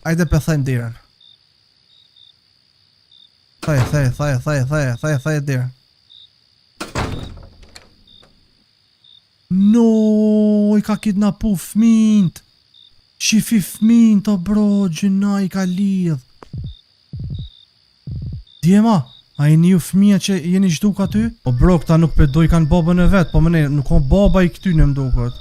Ajde pëthejmë dirën. Thej dirën. No, I ka kidnapu fëmijët. Shifi fëmijët, o bro, gjëna I ka lidh. Djema, a I një fëmija që jeni zhduk aty? O bro, këta nuk pedoj kanë babën e vetë, po mëne, nuk ka baba I këty në mdukët.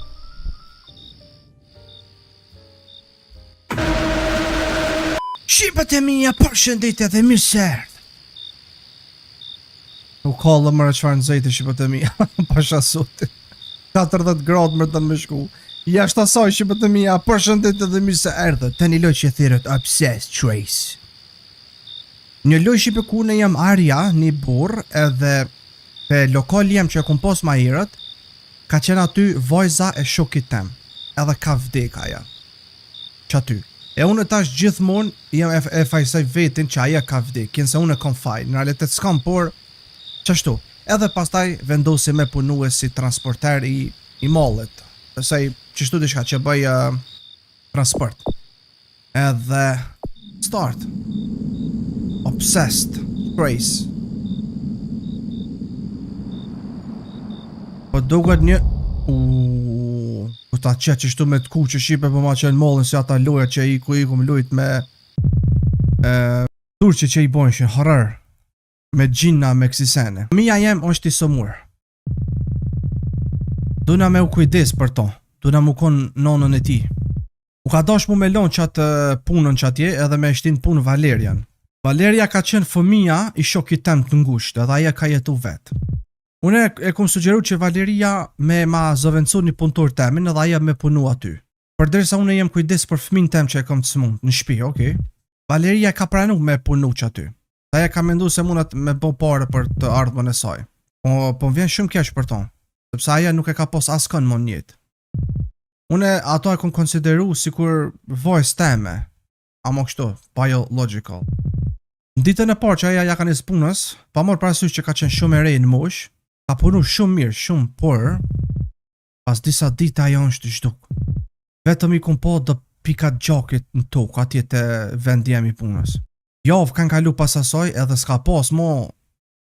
Shqipët e mija, përshëndetje dhe mirë se erdhë. Nuk kallë mërë qfarë në zejtë shqipët e mija, pasha sotit. 40 gradë mërë të më shku. Jashtë asaj shqipët e mija, përshëndetje dhe mirë se erdhë. Të një loj që thirët Obsessed Trace. Një loj shqipe ku në jam Arja, një burë, edhe pe lokal jem që e kum pos ma herët, ka qenë aty vajza e shokit tem, edhe ka vdek aja. Që aty. E unë tash gjithmonë jam e fajsaj vetin që aja ka vdek, kënë se unë e kom faj, në realitet s'kam, por qashtu. Edhe pastaj vendosi me punu si transporter I mallet, pësaj qështu dishka që bëj transport. Edhe start. Obsessed Trace. Po duket një po ta qetë qështu me t'ku që shqipe po ma qenë mollën si ata loja që I ku më lujt me turqi që I bojnshin horror me gjinna meksisene. Mija jem është I sëmur. Duna me u kujdes për to. Duna mu kon nonën e ti. U ka dash mu me lon qatë punën që atje edhe me shtin punë Valerian. Valeria ka qenë fëmija I shokit tem të ngusht edhe aja ka jetu vetë. Une e kom sugjeru që Valeria me ma zëvencu një punëtor temin edhe aja me punu aty. Përderisa une jem kujdes për fëmin tem që e kom të smund në shpi, okej? Valeria ka pranu me punu që aty. Aja ka mendu se mundet me bo pare për të ardhmën e saj. Po më vjen shumë keq për ton, sepse aja nuk e ka pos askën më njët. Une ato e kom konsideru si kur voice teme, amo kështu, biological. Në ditën e parë që aja ja ka njës punës, pa mor parasysh që ka qenë shumë e rej në mosh, ka punu shumë mirë, shumë, por pas disa dita ajo është zhduk. Vetëm I kum po dhe pikat gjakit në tokë, atje të vendi jam I punës. Javë kanë kalu pas asoj edhe s'ka pas mo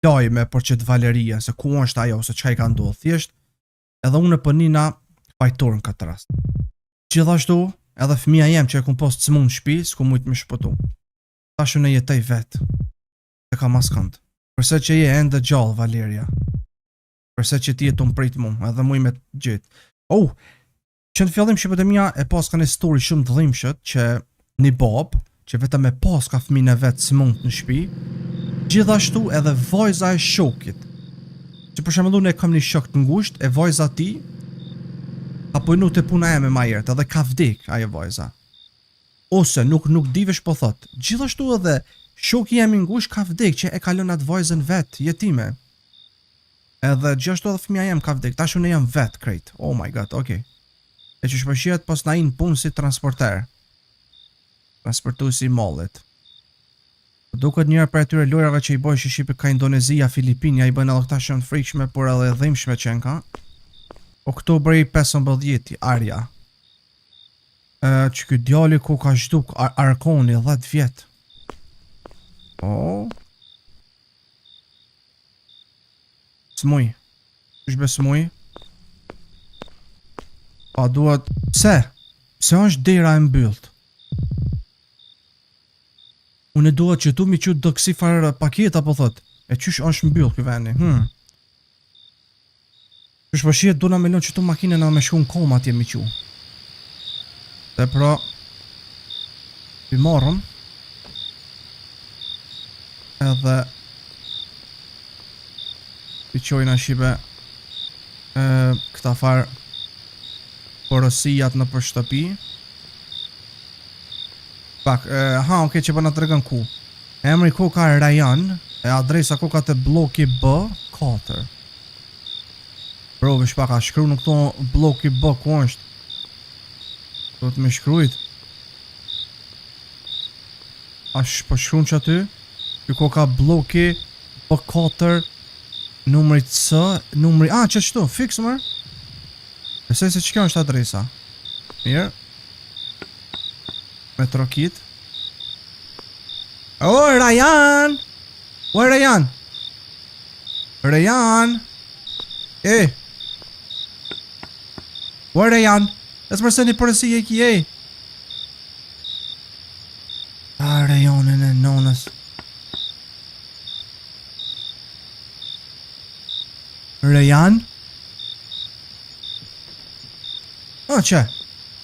lajme për qëtë Valeria, se ku është ajo, se që I ka ndodhë thjesht, edhe unë për nina fajtorën këtë rast. Gjithashtu, edhe fëmija jem që e kum pas të smun në shpi, s'ku mujtë me shpëtu. Tashu në jetej vetë, se ka maskant. Përse që je ende gjallë, Valeria. Përse që ti e të mprit mu, edhe muj me të gjithë. Që në fillim shqipët e mija e pas ka një story shumë të dhimbshët që një bab, që vetëm e pas ka fëmijën e vetë smund në shpi, gjithashtu edhe vajza e shokit. Që për shembull ne kam një shok të ngusht, e vajza ti ka punu të puna e me majerët, edhe ka vdek ajo vajza. Ose nuk divesh po thot, gjithashtu edhe shoki jemi ngush ka vdek që e kalon atë vajzën vetë, jetime. Edhe gjithashtu edhe fëmija jem ka vdek, tashu ne jam vetë krejt. Oh my god, okej. E që shpërshiet pas na inë punë si transporter. Transportu si mallet. Duket njëra për atyre lojrave që I bojë Shqipe ka Indonezia, Filipinja, I bëjnë edhe këta shumë frikshme, por edhe dhimbshme që ka. Oktobri 15, Arja. Që këtë djali ku ka zhduk Arkoni 10 vjet. Smuj. Shbe smuj. Pa duhet. Pse është dera e mbyllt? Unë duhet që tu mi qut do kësi farë paketa po thot. E qysh është mbyll kë vendi? Qysh përshiet duna me lon që tu makine na me shku në koma atje mi qu. Dhe pra I marrëm edhe I qojna Shqipe këta farë porosijat në për shtëpi. Pak, okej që përna të regën ku. Emri ku ka Rajan, e adresa ku ka të bloki B4. Bro, vish pak, a shkru në këto bloki B ku është? Do të me shkrujt. A po shkru në që aty? Ko ka bloki B4 numri C, numri... që qëtu, fix mërë? Besoj se që kjo është adresa. Mirë. Me trokit. Oh, Rajan! O, Rajan! Rajan! E! O, Rajan! Let's përseni përësi e ki, e! Rajanin e nonës. Rajan? Që?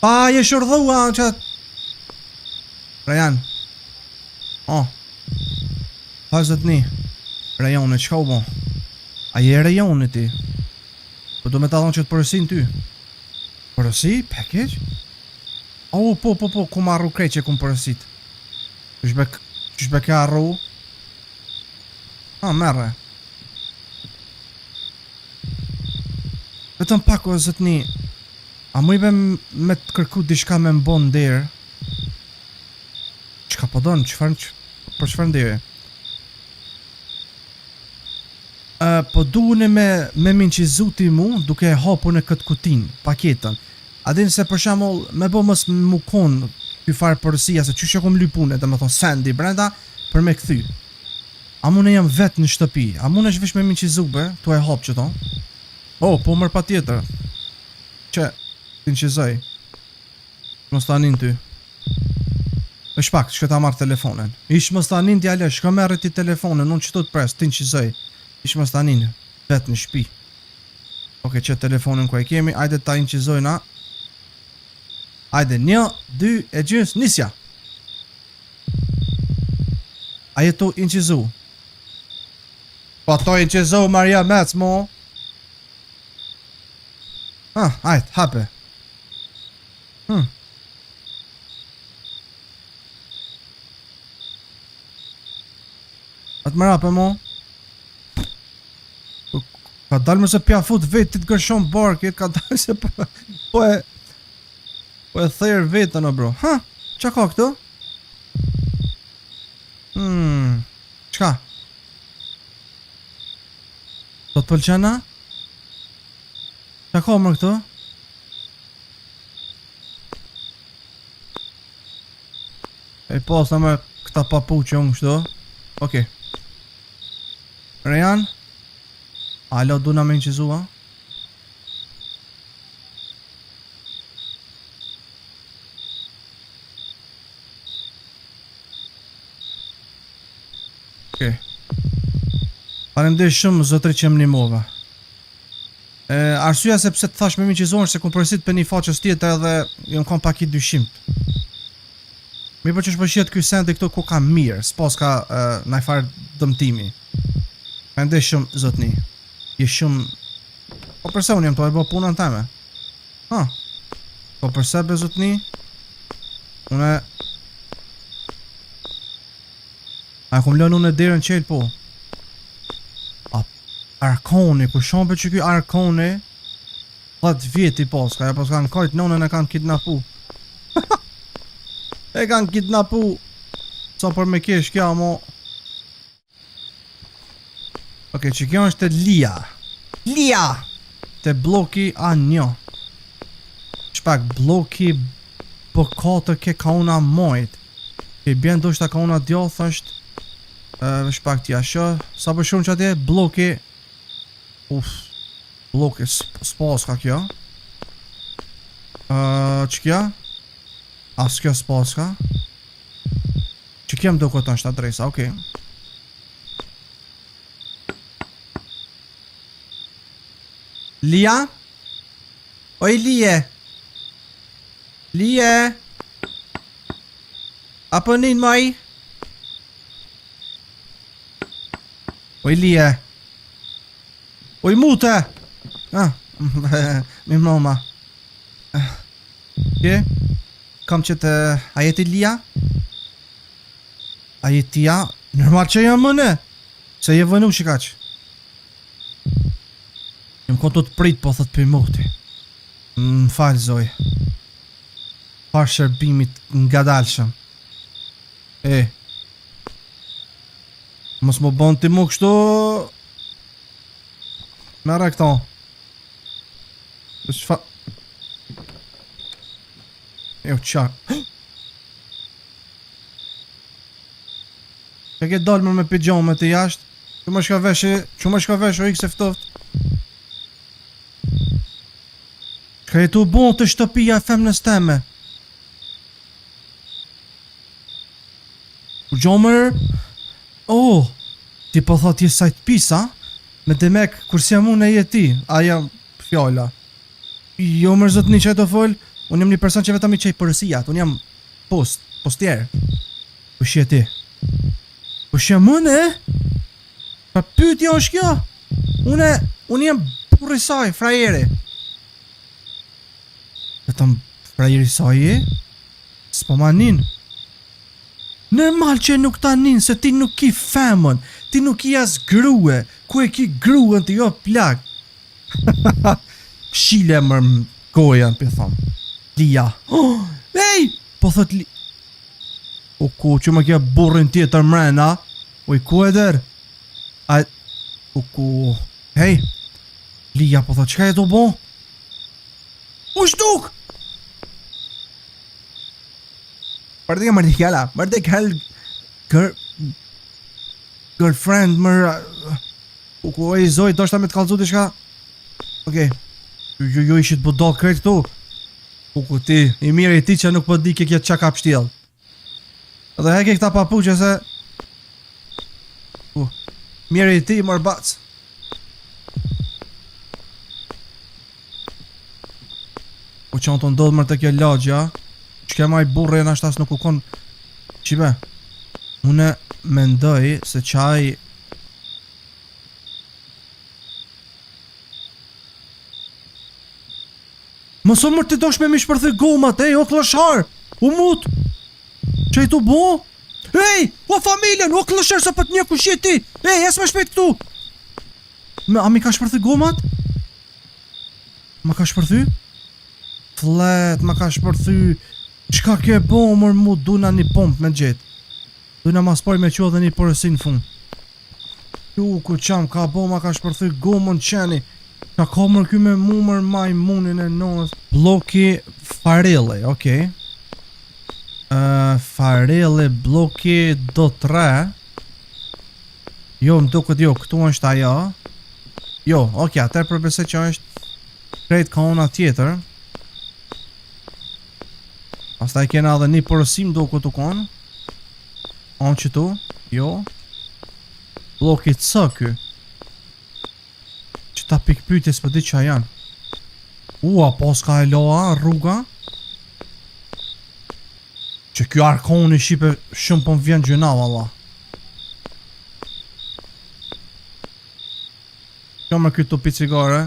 Pa, je shurdhua, që... Rajan. Pa, zëtni. Rajanit, qka u bo? A je rajanit ti? Po do me ta thonë që të përësin ty. Përësi? Package? Po, ku ma arru krejt që ku më përësit. Qyshbe ka arru? Merre. Vetëm pak o zëtni. A mu i be me të kërku dishka me mbon derë? Qka po donë? Për qëfar nderë? Po duhune me minqizu ti mu duke hapu në këtë kutin, paketën. A din se për shamull me bo mës mu konë ty farë përësia se që kom lypune dhe me thonë sendi brenda për me këthy. A mu në jam vetë në shtëpi, a mu në shvish me minqizu be, tu e hapë që tonë? Po mërë pa tjetër. Që, ti në qizoj. Mës ta anin ty. E shpak, që ta marrë telefonin. Ish mës ta anin djale, shka merë ti telefonin, unë që tu të pres, ti në qizoj. Ish mës ta anin, vetë në shpi. Oke, që telefonin ku e kemi, ajde ta inqizojna. Ajde, 1, 2, e gjys, nisja. Aje tu inqizu. Po to inqizu, Maria Mec, mo. Ajde, hape. Atë më rape, mo. Ka dalë më se pja fut vetë ti të gërshon barkit, ka dalë se po e thejrë vetën o bro. Qa ka këtu? Qka? Do të pëlqena? Qa ka mërë këtu? E pas në me këta papu që unë kështu. Okej. Rajan? Alo, du na me nqizua? Okej. Faleminderit shumë zotri që më ndihmova. Arsyeja sepse të thash me minqizuar se kom përësit për një faqës tjetër edhe jom kom pak i dyshim. Mirë për që shpëshjet ky sendi këtu ku ka mirë, s'pas ka najfar dëmtimi. Faleminderit shumë zotni. Je shumë... Po përse unë jem të e bo punën teme? Po përse be zotni? Une... A kom lënë unë e derën qelë po? Arkoni, ku shumë për që kjo Arkoni 10 vjeti paska, ja pas kanë kajt nonën e kanë kidnapu. E kanë kidnapu. Sa për me kesh kja mo. Okej, që kjo është të Lia. Lia! Të bloki A1. Shpak, bloki B4 ke ka una mojt. Ke bjen do shta ka una djoth është. Shpak tja shë. Sa për shumë që atje, bloki. Bloki spas ka kjo. Që kja? As kjo spas ka. Që kja më do këtë është adresa, okej. Lia? Oj, Lije? Lije? Apo nin maj? Oj, Lije? Oj, mute! Mi mama. Kje? Kam që të... A jeti Lia? A jeti ja? Normal që jam mëne? Se je vënu që kaq. Jem kontu të prit po thët për moti. Më falë zoj. Par shërbimit nga dalshëm. Mos më bon ti mu kështu. Mere këto. Shfa... Jo, qa... Që ke dalë me pijama të jashtë. Që më shka vesh o ikse ftoft. Ka jetu bon të shtëpia e femnës teme. Gjomër. Oh, ti po thot je sajt pisa. Me demek, kur si jam unë e jeti. Aja fjalla. Jo mërë zotni që e të fol. Unë jam një person që vetëm i qej përësijat. Unë jam postier. Po shje ti. Po shje mëne? Pa pytja është kjo? Unë jam burri saj, frajeri. Vetëm frajeri saj e? S'po ma nin. Normal që nuk ta nin, se ti nuk ki femën. Ti nuk i as grue. Ku e ki gruën ti jo plak. Shile mërë gojan, për thonë. Lia. Oh, ej! Po thot li... O ku, që më kja burrin tjetër mrena? Oj, ku e der? O ku... Hej! Lia, po thot, qka e do bo? U shtuk! Mërdi kjala, girlfriend, u ku e i zoj, do shta me të kalzu të shka. Okej. Jo ishit budal krejt këtu. U ku ti, i mirë i ti që nuk po di ke kje qa kap shtjel. Edhe heke këta papuqe se... Mirë i ti, mërë bac. U që në të ndodhë mërë të kje lagja. Që maj burre në ashtas nuk u kon. Qibe, une mendoj se qaj... Mëso mërë të dosh me mi shpërthy gomat, o klëshar, u mut. Që i tu bo? Ej, o familjen, o klëshar, sa për të një kush jeti. Ej, jes me shpejt këtu. A mi ka shpërthy gomat? Ma ka shpërthy? Flet, ma ka shpërthy. Qka ke bo mërë mu duna një pomp me gjet. Duna ma spoj me qo dhe një përësin fun. Ju ku qam ka bo ma ka shpërthy gomën qeni. Ka ka mërë kjo me mu mërë maj munin e nonës. Bloki Farele, okej. Farele bloki do 3. Jo, më duket jo, këtu është aja. Jo, okej, atër përbese që është krejt ka ona tjetër. Pastaj kena edhe një përësim do këtu konë. Onë që tu, jo. Blokit së kë. Që ta pikpytje s'pë di që janë. Ua, po s'ka e loa rruga. Që kjo arkoni shipe shumë po më vjen gjuna, valla. Kjo më këtu picigare.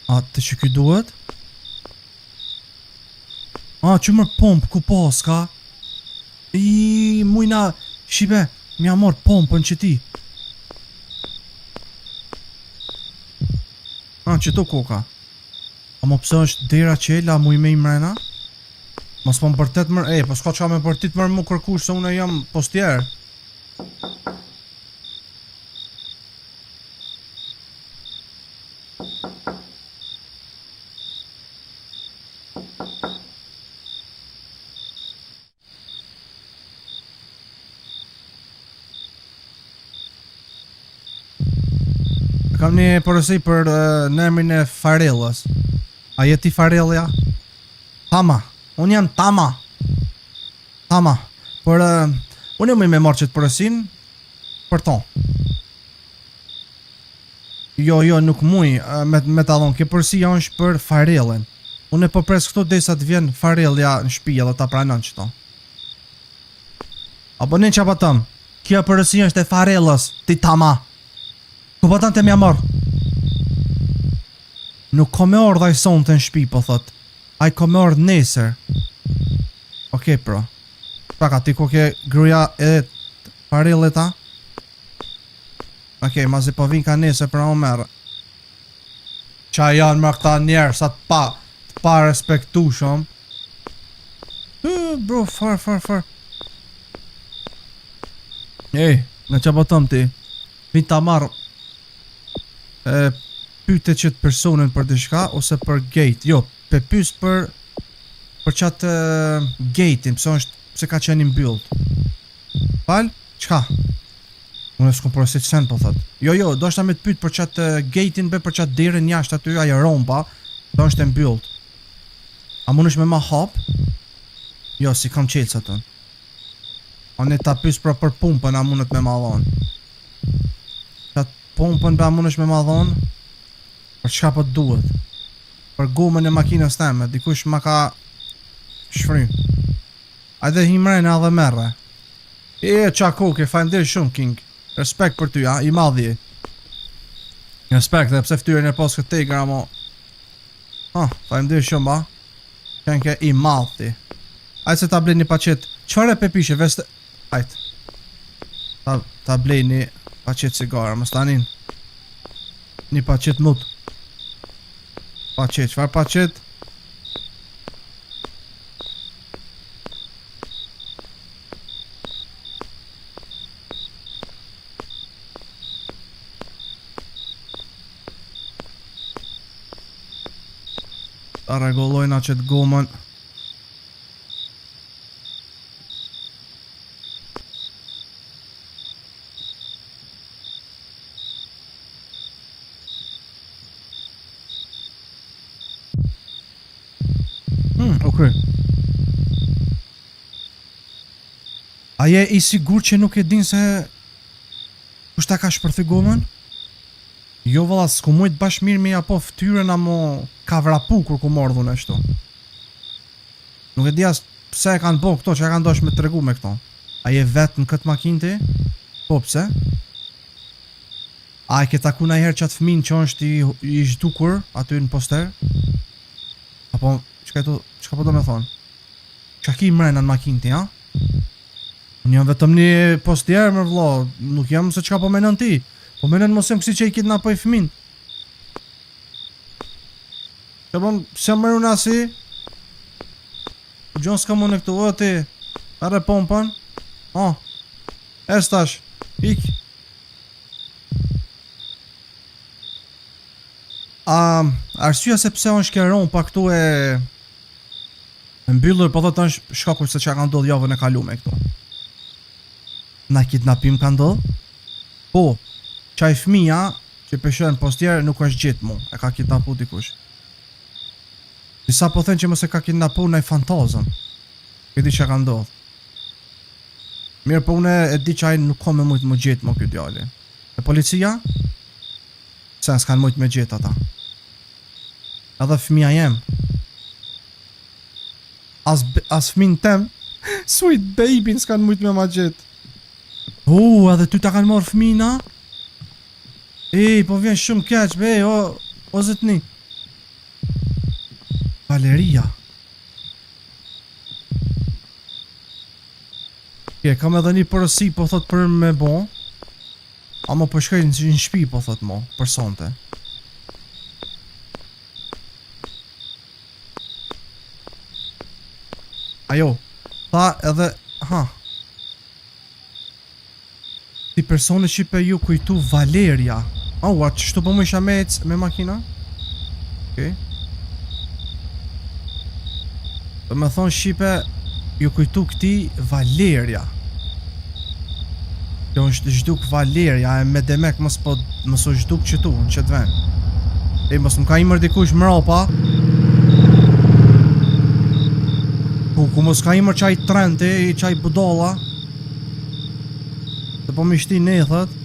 A, të që kjo duhet? A, që mërë pompë, ku po, s'ka? Mujna, shibe, mja morë pompën që ti. A, që tu koka? A më pëse është dera qela, muj me i mrena? Mos po më përtet mërë, po s'ka qa me përtit mërë mu kërkush, se une jam postjerë. Kam një përësi për në emrin e Farellës. A jeti Farellja? Tama, unë jam Tama. Tama, për unë jam i me marrë qëtë përësin për ton. Jo, nuk muj me të adhon, ke përësia është për Farellën. Unë e po pres këto dhe sa të vjen Farellja në shpija dhe ta pranon qëto. Apo në që apatëm, kjo përësia është e Farellës, ti Tama. Ku patan të mja marrë? Nuk ko me orë dhe i sonë të në shpi, po thot. A i ko me orë nesër. Okej, pro. Praka, ti ko ke gruja edhe Farellë ta? Okej, mazi po vin ka nesër për a o merë. Qa janë më këta njerë, sa të pa respektu shumë. Bro, far. Ej, në që botëm ti? Vin ta marrë pyte qëtë personin për dishka ose për gate. Jo, pe pys për qatë gate-in, pëse ka qenë mbyllët. Fal? Qka? Unë s'kom porosit sen po thot. Jo, do shta me të pyt për qatë gatein be për qatë derën jashtë aty ajo romba, do është e mbyllt. A mund është me ma hap? Jo, si kam qelë sa tën. Unë ta pyes për pumpën, a mundet me ma dhonë. Qatë pumpën be a mund është me ma dhonë? Për çka po duhet? Për gomën e makinës teme, dikush ma ka shfry. Ajde himrena dhe merre. Qa koke, fajndir shumë King. Respekt për ty, i madhi. Respekt, dhe pse ftyrën e pos këtë tegra, mo. Fajndir shumë, ba. Qenke i madhi. Ajde se ta blej një paqet. Qfar e pepishe, veste... Ajde. Ta blej një paqet cigara, më stanin. Një paqet mut. Paqet, qfar paqet? Ta regullojna që të gomën. Okay. A je i sigur që nuk e din se kush ta ka shpërthy gomën? Jo valla, s'ku mujt bash mirë me apo ftyrën amo ka vrapu kur ku mordhun ashtu. Nuk e di as pse e kanë bërë këto, që e kanë dosh me tregu me këto. A je vetë në këtë makinë ti? Po pse? A e ke taku najherë qatë fëmin që është i zhdukur aty në poster? Apo, çka po do me thonë? Qa ki mrena në makinë ti, ha? Unë jam vetëm një postier më vlo, nuk jam se çka po menon ti. Po menen mos jem kësi që i kidnapoj fëmin. Që bom, se më mërë nasi. Gjon s'ka më në këtu, o ti. Are pompën. Estash, ik. Arsyeja se pse unë shkeron pa këtu e mbyllur, po thot është shkaku se që ka ndodh javën e kalume këtu. Na kidnapim ka ndodh? Po. Qaj fëmija që peshën postier nuk është gjithë mu, e ka kidnapu dikush. Disa po thënë që mëse ka kidnapu nëj fantazëm. Këti që ka ndodhë. Mirë po une e di që ajë nuk ka me mujtë më gjithë mu këtë djali. E policia? Se s'kan mujtë me gjithë ata. Edhe fëmija jem. As fëmin tem, sweet baby s'kan mujtë me ma gjithë. Edhe ty ta kanë morë fëmina? Po vjen shumë keq, o zëtni. Valeria. Kam edhe një përësi, po thot për me bo. Amo po shkoj në shpi, po thot mo, për sonte. Ajo, tha edhe, ti personi që pe ju kujtu Valeria. Qështu po më isha me makina? Okej. Dhe me thonë Shqipe, ju kujtu këti Valeria. Kjo është zhduk Valeria, e me demek mësë zhduk qëtu, në qëtë ven. Mësë më ka imër dikush mrapa. Ku mësë ka imër qaj trente, qaj budolla. Dhe po më ishti nethët.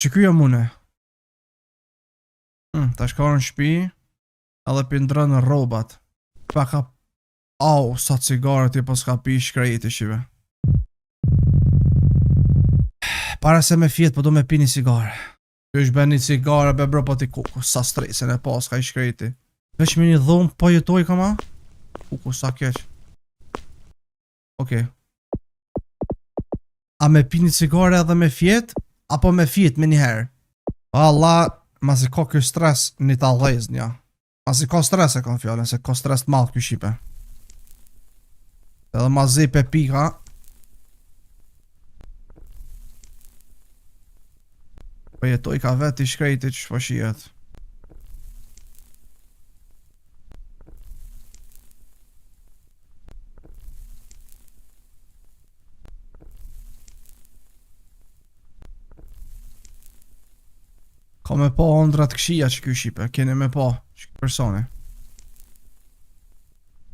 Që kjo mune? Ta shkarën shpi, edhe pindrën në robat. Pa ka... sa cigarët i po s'ka pi shkrejti shive. Para se me fjetë, po do me pi një cigarë. Kjo është ben një cigarë, be bro, po ti kuku, sa stresin e pas ka i shkrejti. Veç me një dhomë, po jetoj kama? Kuku, sa keq. Okej. A me pi një cigarë edhe me fjetë? Apo me fjetë me njëherë? Allah, ma si ka kjo stres një ta dhejz nja. Ma si ka stres e kam fjallën, se ka stres të madhë kjo Shqipe. Edhe ma zi pe pika. Po jetoj ka vet i shkrejti që shpo shihet. Ka me po ondrat këshia që kjo shipe, kene me po që kjo personi.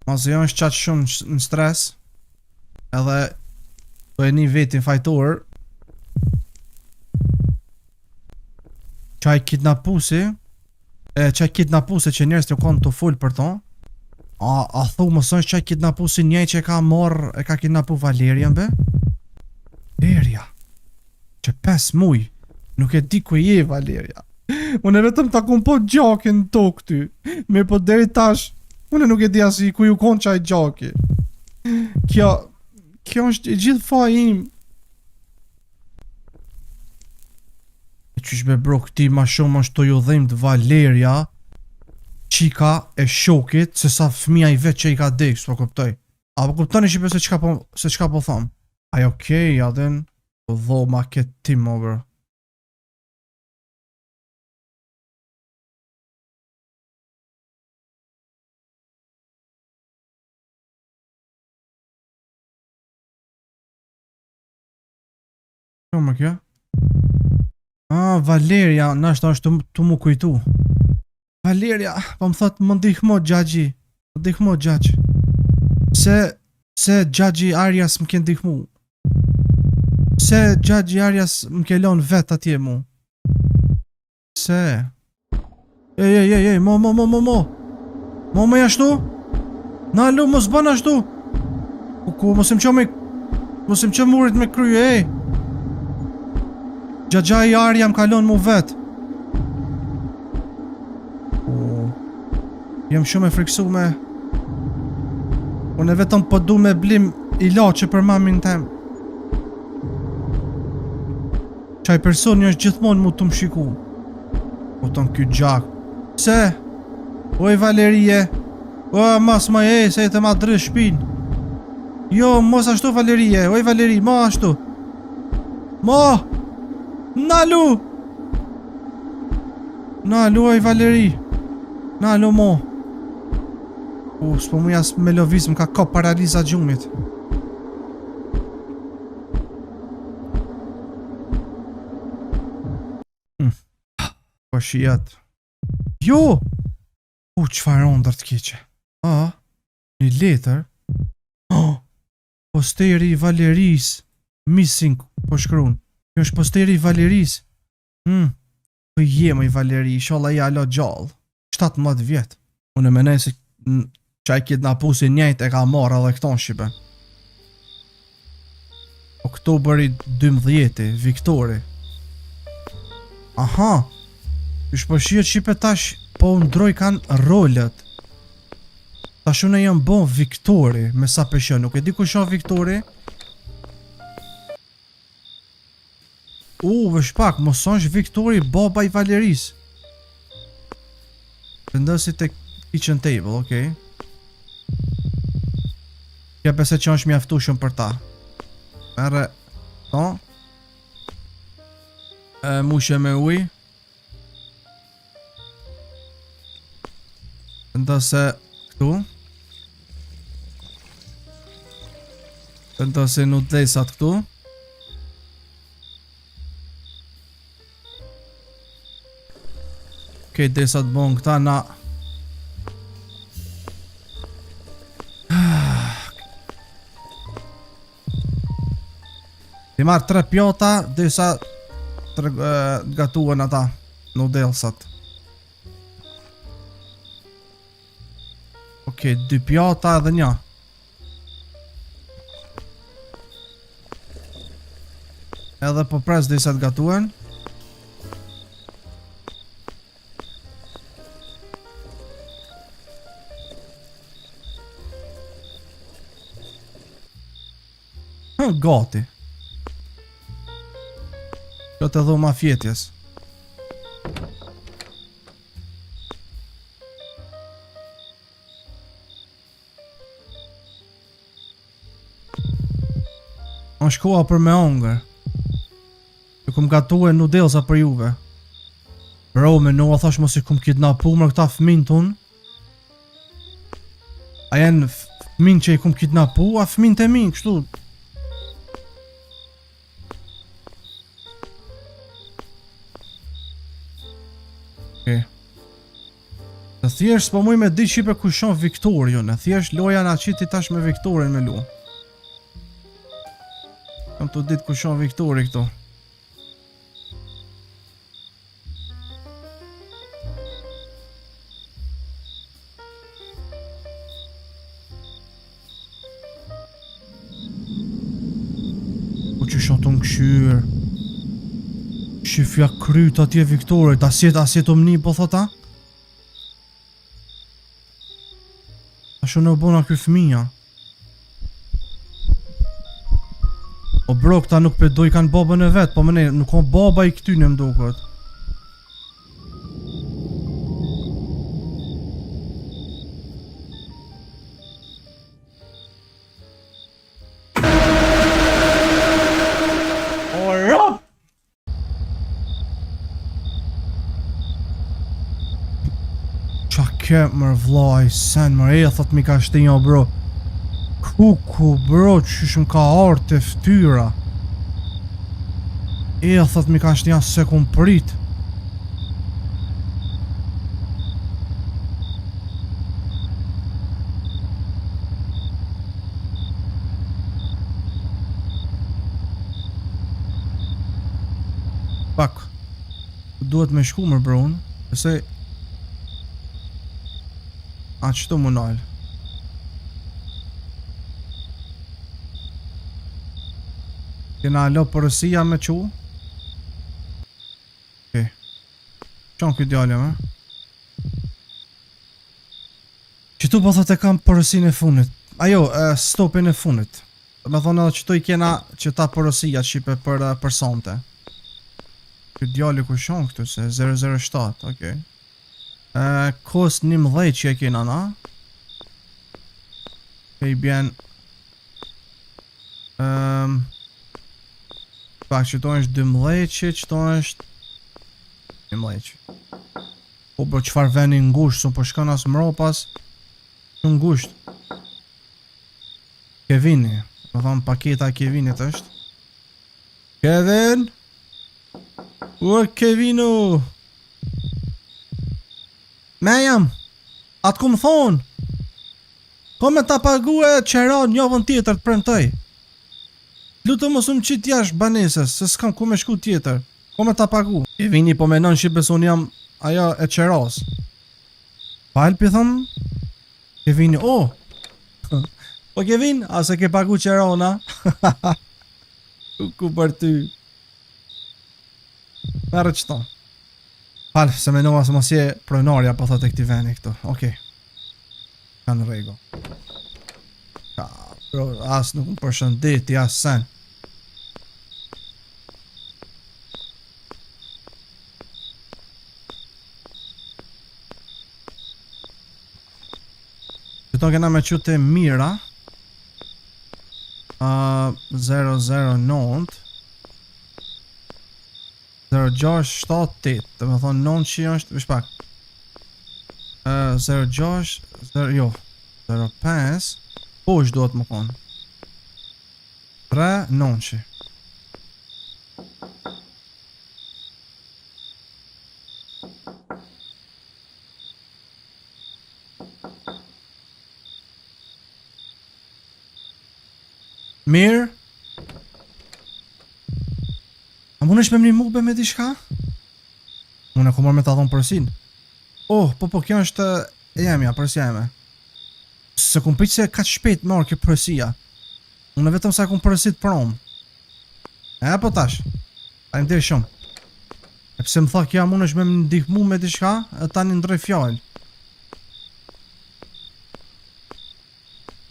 Mazë jo është qatë shumë në stres, edhe do e një vetin fajtor, qaj kidnapusi, qaj kidnapusi që njerës të konë të full për to, a thu mësën qaj kidnapusi njej që ka morë, e ka kidnapu Valerian be? Valeria, që 5 muj, nuk e di ku je Valeria. Unë e vetëm ta kun po gjakin të këty. Me po deri tash, unë nuk e di asi ku ju kon qaj gjaki. Kjo është gjithë fa im. E qysh me bro këti ma shumë është të ju dhimt Valeria, qika e shokit, se sa fëmija i vetë që i ka dek, s'po kuptoj. Apo kuptoni shipe se qka po thom. Aj okej, adin, po dho ma këtë tim o bro. Kjo më kjo? Valeria, nashta është të mu kujtu. Valeria, po më thot më ndihmo gjagji. Më ndihmo gjagj. Se gjagji Arias më ke ndihmu. Se gjagji Arias më ke lon vet atje mu. Se Ej, mo Mo me jashtu? Nalu, mos bën ashtu. Ku mos im qo murit me krye, ej. Gjagja i Arja më kalon mu vet. Jem shumë e friksume. Unë vetëm po du me blim ilaçe për mamin tem. Qaj personi është gjithmonë mu të më shiku. Po ton ky gjak. Se? Oj Valerie. O mas ma se e të ma drë shpin. Jo, mos ashtu Valerie. Oj Valeri, ma ashtu. Ma! Nalu! Nalu, oj Valeri. Nalu, mo. S'po mu jas me loviz, më ka kop paraliza gjumit. Po shiat. Jo! Qfar ondër të keqe. Një letër. Posteri i Valeris. Missing, po shkruan. Kjo është posteri i Valeris. Po jema i Valeri, inshallah ja alo gjallë. 17 vjet. Unë e menej se qaj kidnapusi njejt e ka marrë edhe këton shipe. Oktoberi 12, Viktori. Aha. Ish po shihet shipe tash, po ndroj kanë rolet. Tash unë jam bon Viktori, me sa peshon, nuk e di ku shoh Viktori. Vesh pak, mos është Viktori baba i Valeris. Vendosi te kitchen table, okay. Kja pse që është mjaftueshëm për ta. Merre, no. Mushe me ujë. Vendosi këtu. Vendosi nutlesat këtu. Okej, desa të bon këta na. Ti marrë 3 pjota, desa të gatuan ata nudelsat. Okej, 2 pjota edhe një. Edhe po pres desa të gatuan. Gati. Kjo të dhoma fjetjes. Më shkoa për me ongër. Ju kum gatuar nudelsa për juve. Bro, me nua thash mos i kum kidnapu më këta fëmin ton. A janë fëmin që i kum kidnapu, a fëmin të min, kështu. Okej. Të thjesht s'po muj me di qipe ku shon Viktorion, e thjesht loja na qiti tash me Viktorin me lu. Kam të ditë ku shon Viktori këtu. Ku që shon të në këshyr. Shifja kryt atje Viktorit, asjet omni po thota? Asho në bona kry fëmija. O bro, këta nuk përdoj kanë babën e vetë, po më ne, nuk kanë baba i këtyne më duket. Qa ke mër vlaj, sen mër e thot mi ka shtinja bro. Kuku bro, qysh më ka artë të ftyra. E thot mi ka shtinja se kum prit. Pak, duhet me shku mër bro, pëse a qëto më nalë. Kena alo përësia me qu. Okej. Qonë këtë djallë me. Qëtu po thot e kam përësin e funit. Ajo, stopin e funit. Me thonë edhe qëtu i kena që ta përësia qipe për sante. Këtë djallë ku shonë këtu se 007, okej. Kost 11 që e kena na. E i bjen pak qëto është 12, qëto është 11. Po bro qëfar veni ngusht, so po shkon as mropas. Shumë ngusht. Kevini, më thonë paketa Kevinit është. Kevin? Ua Kevinu! Me jam, atë ku më thonë, ko me ta pagu e qera njovën tjetër të premtoj. Lutë mos më qitë jash banesës, se s'kam ku me shku tjetër, ko me ta pagu. Kevini po menon që beson jam ajo e qeras. Palpi thëmë, Kevini, po Kevin, a se ke pagu qerona? Ku për ty. Merë qëto. Falë, se menova se mos je pronarja po thot e këti veni këtu, okej. Kanë rego. Ka, bro, as nuk më përshëndeti, as sen. Këto kena me qute Mira. 009 0678, të me thonë 9 që është, vish pak 06, 05, po është do të më konë 3, 9 që. Mirë. A mund është me mni mube me di shka? Unë e komor me ta thonë përësin. Po, kjo është e jemja, përësia jeme. Se kum piq se ka që shpejt me orë kjo përësia. Unë vetëm sa kum përësit prom. Po tash. A im dhe shumë. E pse më tha kja mund është me më ndihmu me di shka, e ta një ndrej fjall.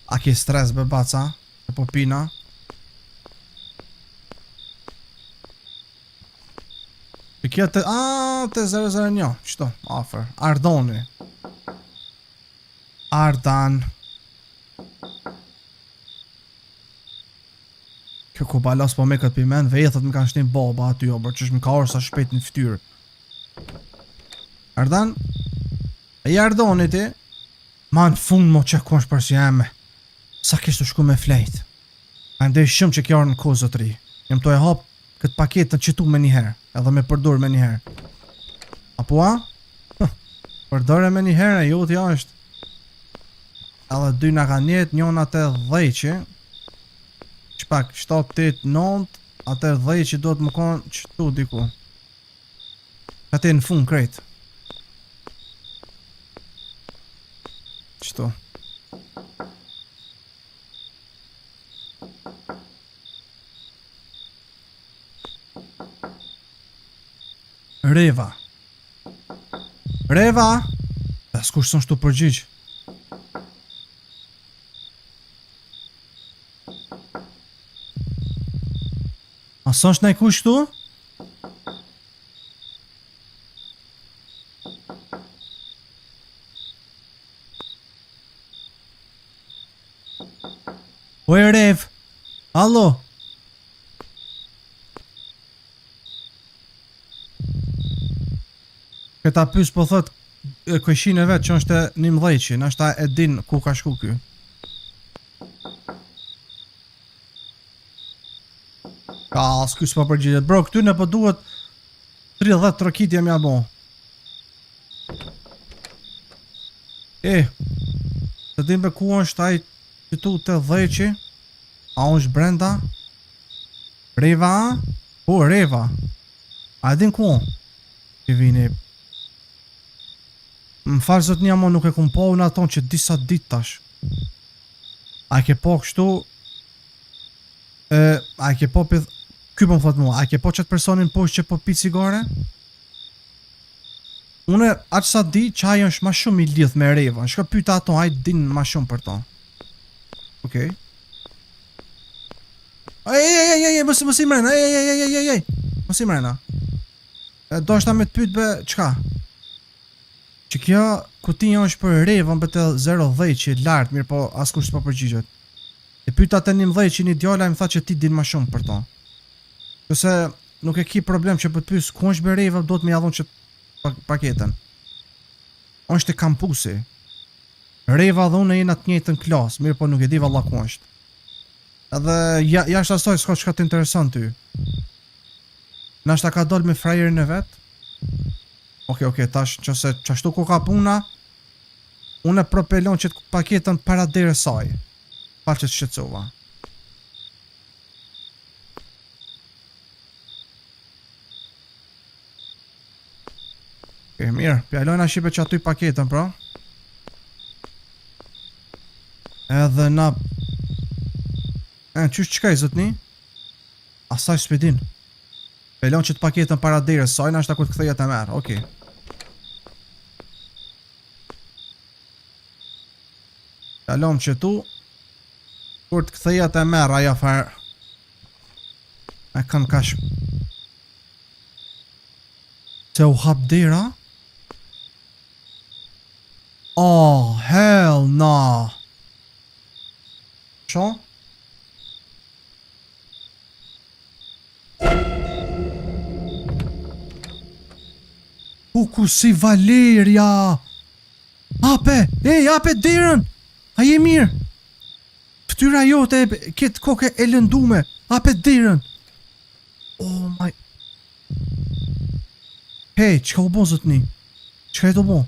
A ki stres be baca? E po pina? E kja të... të 001, qëto, afer. Ardoni. Ardan. Kjo ku balas po me këtë pimen, vetët më kanë shtim baba aty, o bërë që më ka orë sa shpejt në fytyrë. Ardan, e jardoni ti, ma në fund mo që ku është përsi jeme, sa kishtë shku me flejt. A ndej shumë që kjo arë në kozë të ri, jem të e hap këtë paket të qitu me njëherë, edhe me përdur me njëherë. Apo a? Përdore me njëherë, jo t'ja është. Edhe dy nga ka njetë, njën atë dhejqi, qpak 7, 8, 9, atë dhejqi do të më konë qëtu diku. Ate në fund krejt. Qëtu. Reva. Reva! Dhe s'kush son shtu përgjigj. A son shtu kush shtu? Oj Rev! Allo! Këta pys po thot këshin e vetë që është 11, nashta e din ku ka shku ky. Ka, s'ky s'pa përgjigjet. Bro, këty në po duhet 30 trokitje mja bo. Të dim be ku është ai qëtu të dheqi? A është brenda? Reva? Po, Reva. A din ku? Që vini. Më farë zot një mo nuk e kum po në aton që disa dit tash. A ke po kështu? A ke po pith... Ky po më thot mua, a ke po qëtë personin poshtë që po pi cigare? Une aq sa di që ajo është ma shumë i lidh me Reva. Shka pyta ato, ajë din ma shumë për to. Okej. Ej, mos i mrena, ej. Mos i mrena. Do është ta me të pyt be, qka? Që kjo kutinja është për Revën për të 0-10 që i lartë, mirë po askush s'po përgjigjet. E pyta të 11 që një djalla i më tha që ti din ma shumë për to. Këse nuk e ki problem që për të pys ku është për Revën, do të me jadhon që paketen. është e kampusi. Reva dhe unë jena të njëjtën klasë, mirë po nuk e di valla ku është. Edhe jashtë asaj s'ka çka të intereson ty. Nashta ka dol me frajerin e vet. Okej, tash nëse çashtu ku ka puna, unë e propelon që të paketën para derës saj. Pa që të shqetësova. Okej, mirë, pjalojna shipe që aty paketën, pra. Edhe na... qysh qkaj, zotni? Asaj s'pedin. Pelon që të paketën para derës saj, nashta ku të ktheja të merë, okej. Kalom që tu, kur të ktheja të merë, aja farë... E kanë kash... Se u hap dera? Oh, hell no! Sho? Ku si Valeria! Ape! Ape derën! A je mirë? Ftyra jote këtë koke e lëndume! Ape derën! Oh my... Hey, qka u bo zotni? Qka e do bo?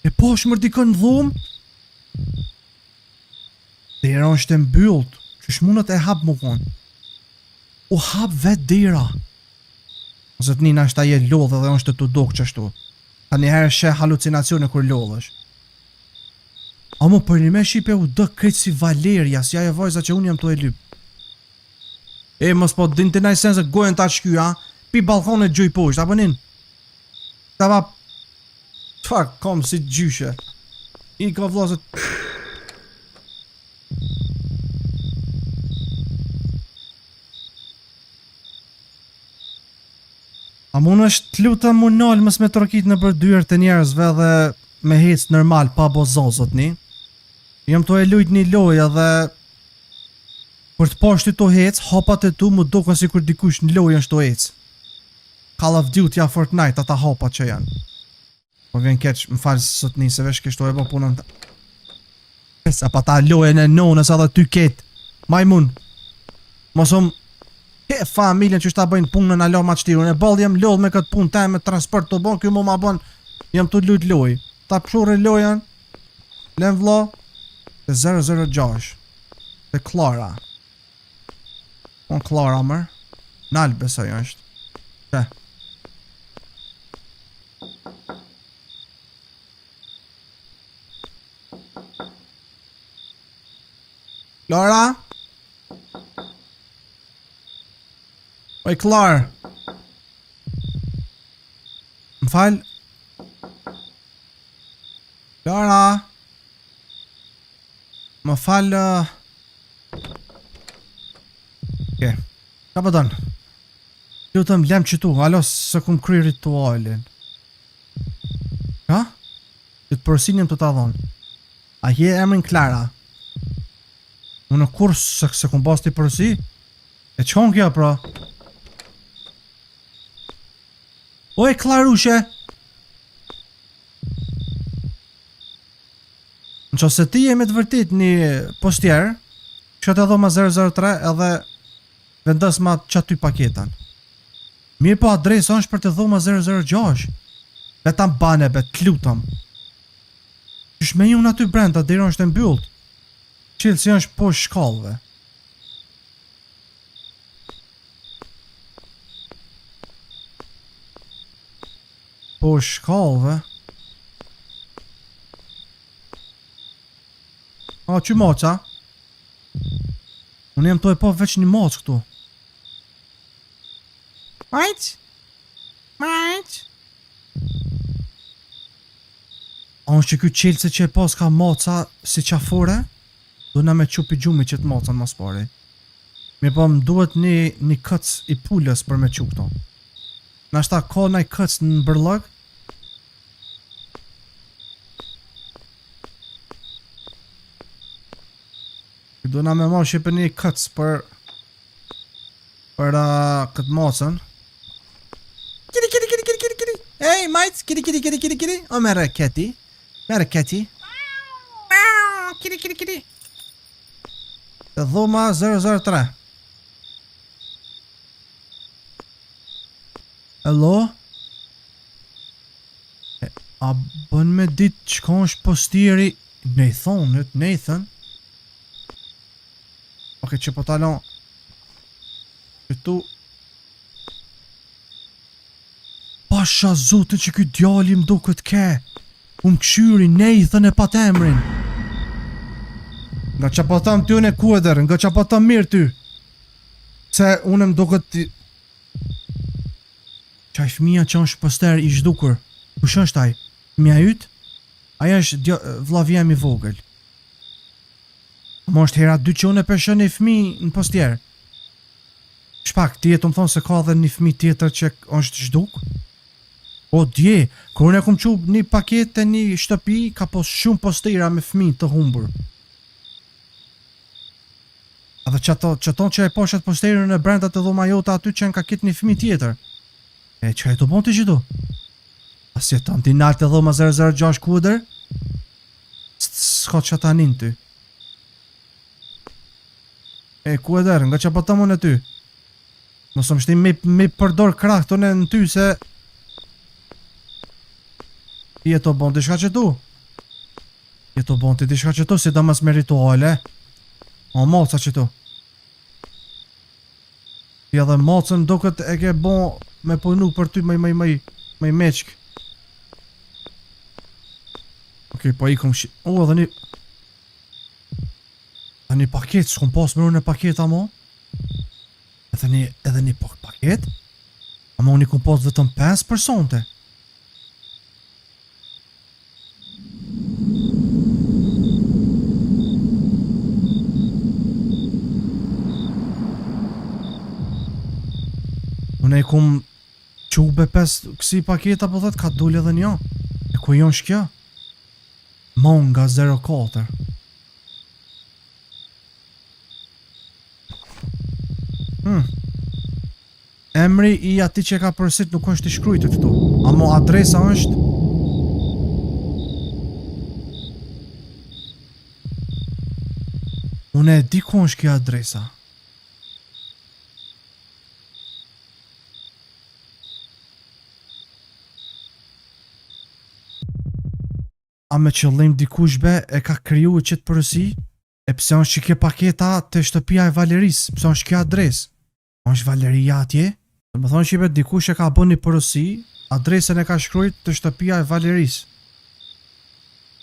E po është mërë dikën në dhumë? Dera është e mbyllët, që shmunët e hapë më konë. U hapë vetë dera. Zotnina është aje lodhë dhe është të dokë qështu. A njëherë shë halucinacione kur lodhësh. A mu për një me shipe u dë kretë si Valeria, si aje vajza që unë jam të e lypë. Mos po din të najë sensë gojën ta shkya, pi balkonet gjoj poshtë, apo nin? Ta va... Fuck, kom si gjyshe. I ka vlozët... A mund është të luta mu nalë mës me trokit në përdyër të njerëzve dhe me hecë normal pa bo zozot ni? Jëm të e lujt një loja dhe... Për të poshtë të hec, hopat e tu më duken sikur dikush në lojën shto hec. Call of Duty a Fortnite, ata hopat që janë. Po vjen keq, më falë sot nisë vesh kështu e po punën. Sa pa ta lojën e nonës edhe ty ketë. Majmun. Mosum ke familjen që shta bëjnë punën në alo ma qëtirun. E ball jem lodh me këtë punë taj me transport të bon, kjo mu ma bon, jem të lujt loj. Ta pshurë lojën. Len vlo. Dhe 006. Dhe Klara. On Klara mër. Nalë besoj është. Që? Klara? Oj, Klar. Më falë. Klara? Më falë. Oke. Ka pëtën? Lutëm lem që tu, alo së kum kry ritualin. Ka? Që të përsinim të ta dhonë. A je emrin Klara? Unë kur se kum bas të i përsi? E qon kja pra? Oj, Klarushe! Në që se ti jemi të vërtit një postjerë, kështë e dhoma 003 edhe vendos ma qaty paketan. Mirë po adresë është për të dhoma 006. Betam bane be, të lutëm. Qysh me ju në aty brenda, dhe është e mbyllët. Qilë si është po shkallëve. Po shkallëve? A, që moqa? Unë jem të e po veç një moq këtu. Majq? Majq? A është që kjo qelëse që e pas ka moca si qafore? Duna me qupi gjumi që të mocën mos pari. Mi po më duhet një këc i pullës për me qup këto. Nashta ka naj këc në bërlëg? Duna me mosh për një këc për këtë mocën. Kiri. Ej, majtë, kiri. O, mere keti. Kiri. Të dhoma 003. Hello? A bën me dit qka është postjeri Nathan? Oke, që po talon këtu. Pasha zote që këtë djali më do këtë ke. Unë këshyri Nathan e patemrin. Nga që po tham ty unë e kueder, nga që po tham mirë ty. Se unë më do këtë... Qaj fëmija që është poster i zhdukur. Kush është aj? Fëmija ytë? Aja është vllavi jam i vogël. Mo është hera 2 që unë e peshën një fëmi në postjer. Shpak, ti e të më thonë se ka dhe një fëmi tjetër që është zhduk? O, dje, kër unë e kom qub një paket e një shtëpi, ka pos shumë postera me fëmi të humbur. A dhe qëton që e poshet posterën e brenda të dhoma jota aty që në ka kitë një fëmi tjetër. E, që e të bon të gjithu? As jeton ti nalë të dhoma 006 kuder? S'ka që ta nin ty. E, kuder, nga që pëtëm unë e ty? Mësëm shti me përdor krah të në ty se... Ti e të bon të shka që tu? Ti e të bon të shka që tu, si da mas me rituale. O, moca që tu. Ti edhe mocën do këtë e ke bon me pojnu për ty me meqk. Okej, po i kom shi... O, edhe një... Edhe një paket, s'kom pas më në paket amo? Edhe një paket? Amo unë i kom pas vetëm 5 personte. Unë e kom qube 5 kësi paketa po thët ka dulli edhe një. E ku jonë shkja? Monga 04. Emri i ati që ka përësit nuk është i shkrujtë këtu. Amo adresa është... Unë e di ku është kjo adresa. A me qëllim dikush be e ka kriju qëtë përësi? E pse është që kjo paketa të shtëpia e Valeris? Pse është kjo adres? është Valeria atje? Dhe më thonë që i dikush e ka bën një përësi, adresën e ka shkrujt të shtëpia e Valeris.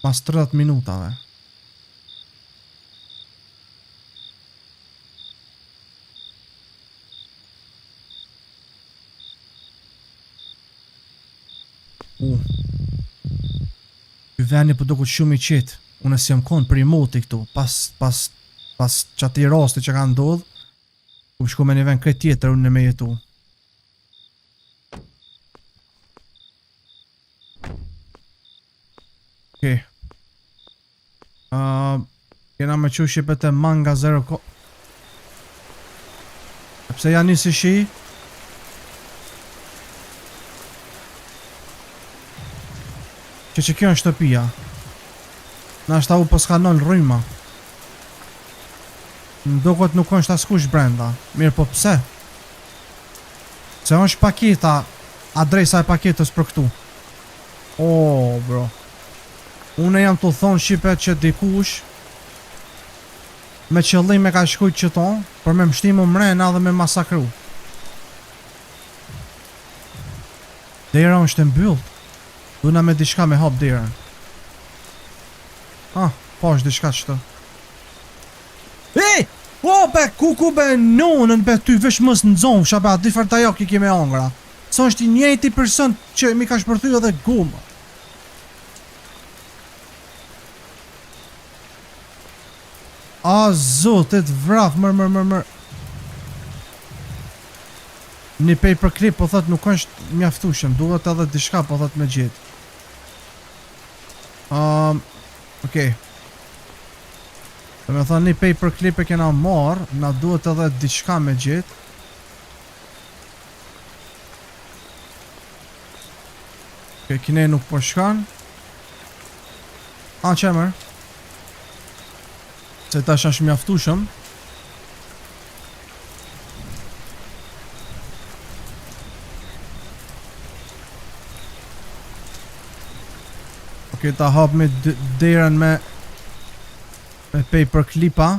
Mas 30 minutave. Ky veni po duket shumë i qetë. Unë si jam konë për i moti këtu, pas qati rasti që ka ndodhë, ku shku me një vend këtë tjetër unë në me jetu. Okej. Kena me që shqipet e manga 0 ko... Pse janë nisi shi? Që kjo është shtëpia. Na është u pëskanon rryma. Ndokot nuk është askush brenda. Mirë po pse? Se është paketa, adresa e paketës për këtu. Bro. Unë jam të thonë shqipet që dikush me qëllim e ka shkujt qëton për me mshtimu mrena dhe me masakru. Dera është e mbyllët. Duna me diçka me hap derën. Po është diçka qëtë. Be, kuku be nonën be ty vesh mës në zonë, shabe a difer të ajo ki kime angra. Sa është i njëjti person që mi ka shpërthy edhe gumë. A zotit vraf, mër. Një paperclip po thot nuk është mjaftushëm, duhet edhe diçka po thot me gjithë. Okej. Dhe me thonë një paperclip e kena marrë, na duhet edhe diçka me gjithë. Okej, kine nuk po shkan. Qemër. Se tash është mjaftushëm. Okej, ta hap me derën me paperclipa.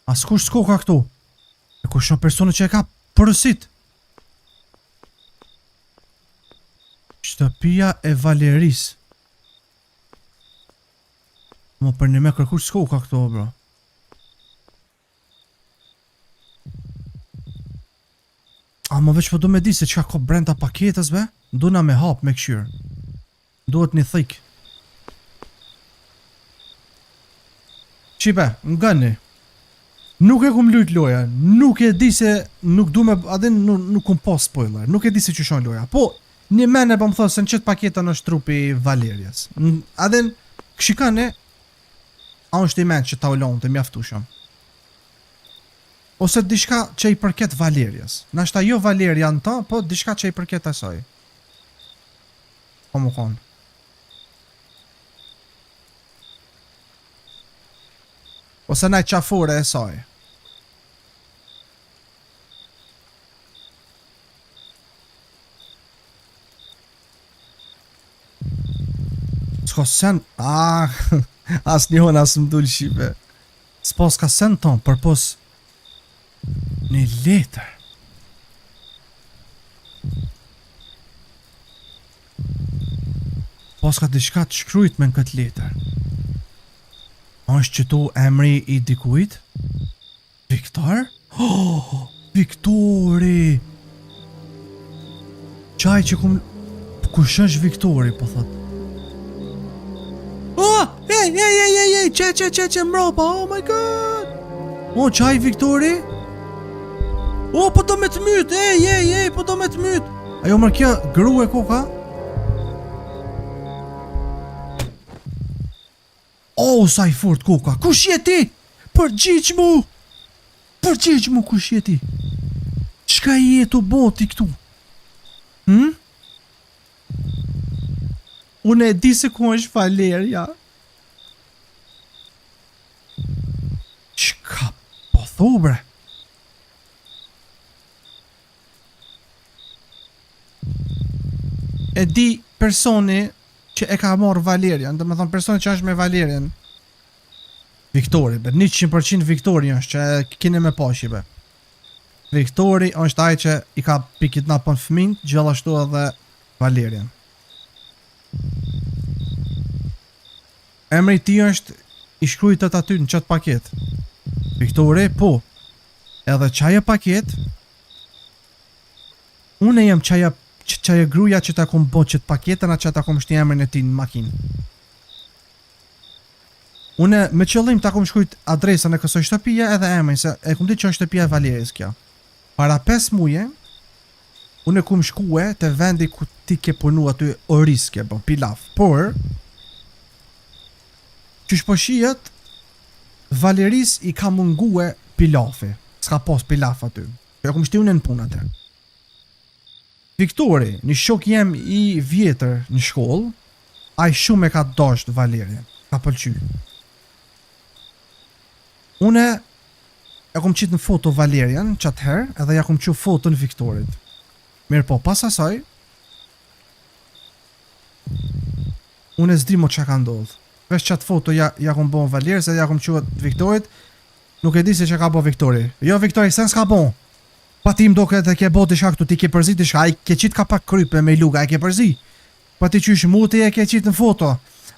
Askush s'ko ka këtu. E kush në personi që e ka përësit. Shtëpia e Valeris. Mo për një me kërkush s'ko ka këtu, bro. Mo veç po du me di se qka ko brenda paketës, be. Duna me hap, me këshyrë. Duhet një thik. Qipe, ngani. Nuk e kum lujt loja, nuk e di se nuk du me, adin nuk kum pas spoiler, nuk e di se që shon loja, po një mene po më thosë se në qëtë paketën është trupi Valerias. Adin, këshikane, a është i men që ta ulonë të mjaftushëm. Ose diçka që i përket Valerias. Nashta jo Valeria në ta, po diçka që i përket asaj. Po më konë. Ose naj qafore e saj. S'ka sen... as njohën as m'dull shqipe. S'pos ka sen ton, për pos... një letër. Pos ka diçka të shkrujt me në këtë letër. është qëtu emri i dikujt? Viktor? Viktori! Qaj që kum... Kush është Viktori, po thot? Ej, mropa, oh my god! O, qaj Viktori? O, po do me të myt, ej, po do me të myt. Ajo mërë kja gru e koka? O, sa i fort koka, kush je ti? Përgjigj mu, kush je ti? Qka je të boti këtu? Unë e di se ku është Valeria. Qka po thu bre? E di personi që e ka morë Valerian, dhe me thonë personi që është me Valerian. Viktori, 100% Viktori është që e kine me pashi be. Viktori është ai që i ka pikidnapon fëmin, gjithashtu edhe Valerian. Emri ti është i shkrujtët aty në qatë paket. Viktori, po. Edhe qaje paket, unë e jem qaje gruja që ta kom bo qëtë paketën, a që ta kom shti emrin e ti në makinë. Unë me qëllim ta kom shkrujt adresën e kësoj shtëpia edhe emrin, se e kom ditë që është shtëpia e Valeris kja. Para 5 muje, unë e kom shkue të vendi ku ti ke punu aty oriske, bon, pilaf. Por, që shposhijet, Valeris i ka mungue pilafi. S'ka pos pilaf aty. E kom shti unë në punë atë. Viktori, një shok jem i vjetër në shkollë, ai shumë e ka dasht Valerian. Ka pëlqy. Une e kom qitë në foto Valerian qatë herë edhe ja kom qu foto në Viktorit. Mirë po, pas asaj une s'di mo që ka ndodhë. Vesh qatë foto ja kom bo në Valeris edhe ja kom qu Viktorit. Nuk e di se që ka bo Viktori. Jo Viktori, sen s'ka bo. Pa ti mdo këtë ke bo të shaktu, ti ke përzi të shka, a i ke qitë ka pak krype me luga, a i ke përzi. Pa ti qysh muti e ke qitë në foto.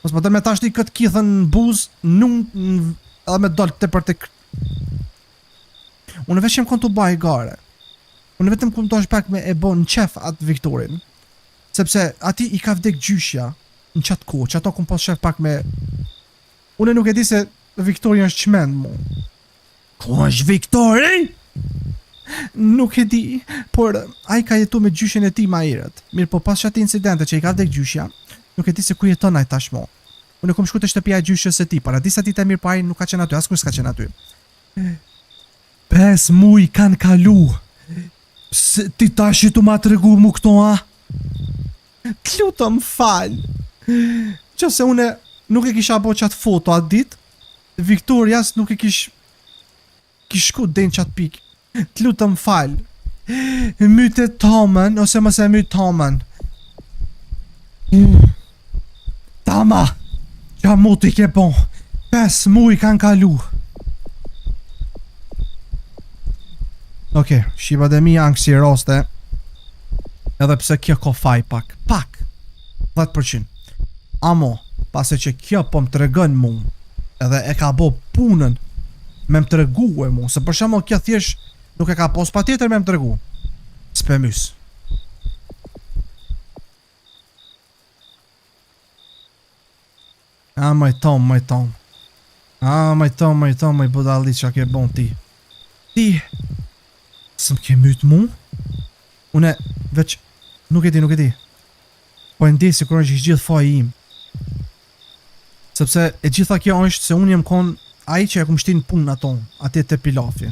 Mos më të me tashti këtë kithën në buz, edhe me dollë të për të Unë vesh jem kon të baj gare. Unë vetëm kom të është pak me e bo në qef atë Viktorin. Sepse ati i ka vdek gjyshja në qatë ko, që ato kom pos shef pak me... Unë nuk e di se Viktori është qmend mu. Ko është Viktori? Nuk e di, por a i ka jetu me gjyshjen e ti ma irët. Mirë po pas qatë incidente që i ka vdek gjyshja, nuk e di se ku jeton a i tashmo. Unë kom shku të shtëpia e gjyshjes e ti, para disa ti të mirë pa i nuk ka qenë aty, askush s'ka qenë aty. 5 muj kanë kalu. Pse ti tash tu ma të regu mu këto, a? T'lutem fal. Qëse une nuk e kisha bo qatë foto atë dit, Viktorias nuk e kish shku den qatë pik. T'lutem fal. Myte Tomën, ose mëse myte Tomën. Tama, qa mu t'i ke bon. 5 muj kanë kalu. Okej, shiva dhe mi janë kësi roste. Edhe pse kjo ko faj pak 10%. Amo, pase që kjo po më të regën mu, edhe e ka bo punën me më të regu e mu, se për shamo kjo thjesht nuk e ka pos pa tjetër me më të regu. S'pe mys. A, maj tom. A, maj tom, maj budalit që a ke bon ti. Ti... Së më ke mytë mu? Une, veç, nuk e di. Po e ndesi kërë është i gjithë faj im. Sepse e gjitha kjo është se unë jem kon aji që e kom shtin punë aton, ati të pilafi.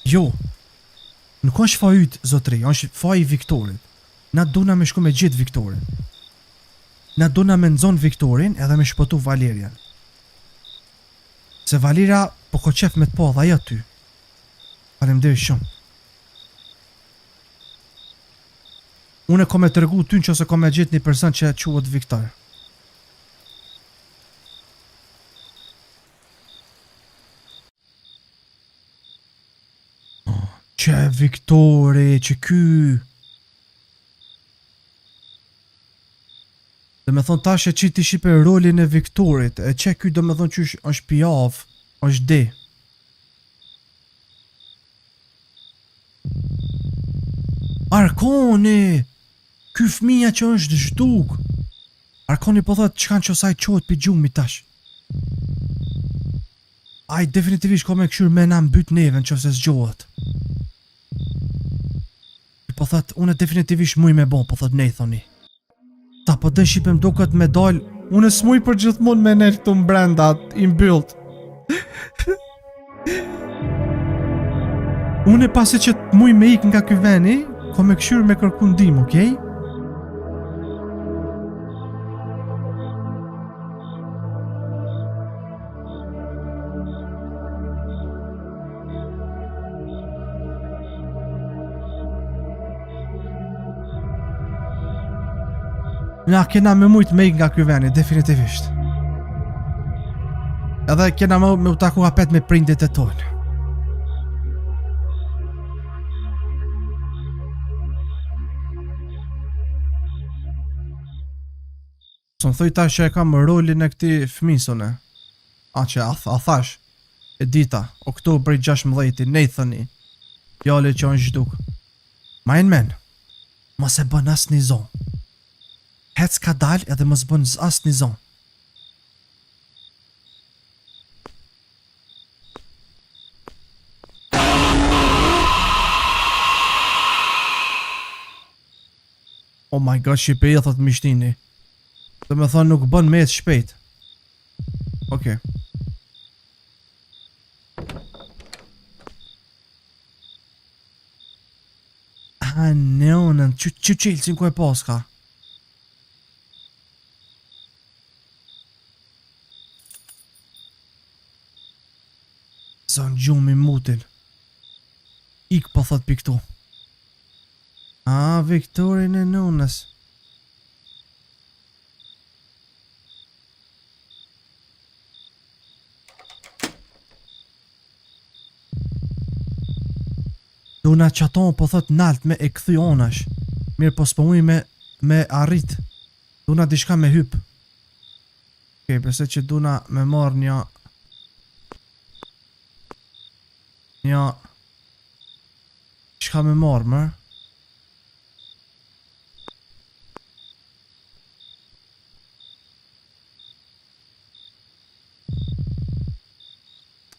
Jo, nuk është faj ytë, zotri, është faj i Viktorit. Na duna me shku me gjithë Viktorin. Na duna me nëzon Viktorin edhe me shpëtu Valerian. Se Valeria po ko qef me të po dhe aja ty. Faleminderit shumë. Unë e kom e të regu ty në që ose kom e gjithë një person që quhet Viktor. Që Viktori, që ky... Dhe me thonë tash e qiti shipe rolin e Viktorit, e që ky do me thonë që është pijav, është de. Arkoni! Ky fëmija që është zhduk. Arkoni po thot çkan që saj qohet pi gjumi tash. Ai definitivisht ka me këshyr me na mbyt neve në qofse s'gjohet. Po thot, unë definitivisht muj me bon, po thot Nathani. Ta po dën shqipem do këtë medal, unë s'muj për gjithmonë me nërë këtu mbrenda, i mbyllt. Unë pasi që të muj me ik nga ky veni, ka me këshyr me kërku ndihmë, okej? Na kena me mujt me ik nga ky veni, definitivisht. Edhe kena me u taku hapet me prindit e tonë. Së më thuj tash që e kam rolin e këti fmisone. A që a thash, e dita, Oktobri 16, Nathani, fjale që është zhduk. Majnë men, mos e bën as një zonë. Hec ka dal edhe mos bën as një zonë. Oh my god, Shqipëria thot mishtini. Dhe me thonë nuk bën me shpejt. Okej. Ah, neonën, që qilësin ku e paska. Zonë gjumi mutin. Ik po thot pi këtu. Ah, Viktorin e nonës. Duna qaton po thot nalt me e këthy onash. Mirë po s'pëmuj me arrit. Duna dishka me hyp. Okej, përse që duna me marr një qka me marrë, më?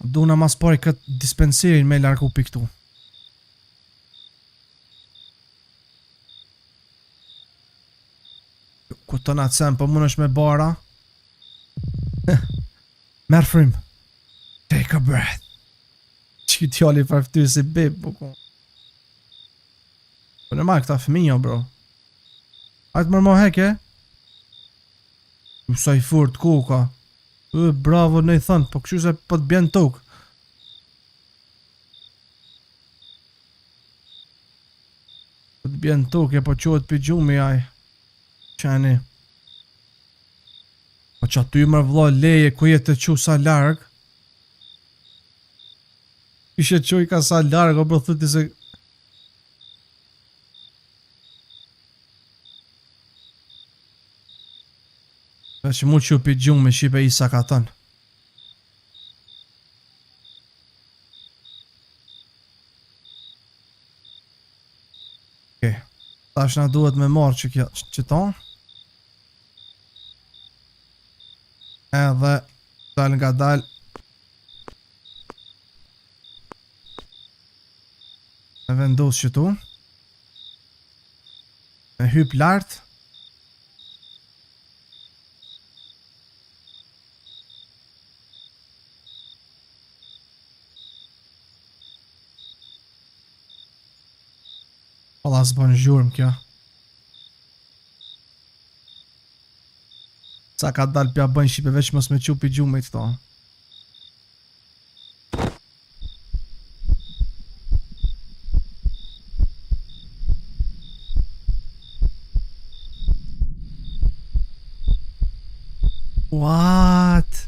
Duna mas pari këtë dispenserin me larku pi këtu. Ku të na cem, po mund është me bara. Merë frim. Take a breath. Që t'jalli farftyr si bib, buku. Po në marrë këta fëmija, bro. Ajtë mërmo heke. Mësa i furt, kuka. Bravo, ne i thënë, po këshu se po t'bjen tokë. Po t'bjen tokë, po qohet për gjumi, aj. Qeni. Po që aty mërë vlo leje, ku jetë të qu sa largë. Ishe qoj ka sa largë, o bro thuti se... Dhe që mu që pi gjumë me shipe isa ka tënë. Okej. Tash na duhet me marrë që kjo qëton. Edhe dal nga dal. E vendos që tu. E hyp lartë. Alla s'bën zhurmë kjo. Sa ka dal pja bën shipe veç mos me qupi gjumë i këto. What?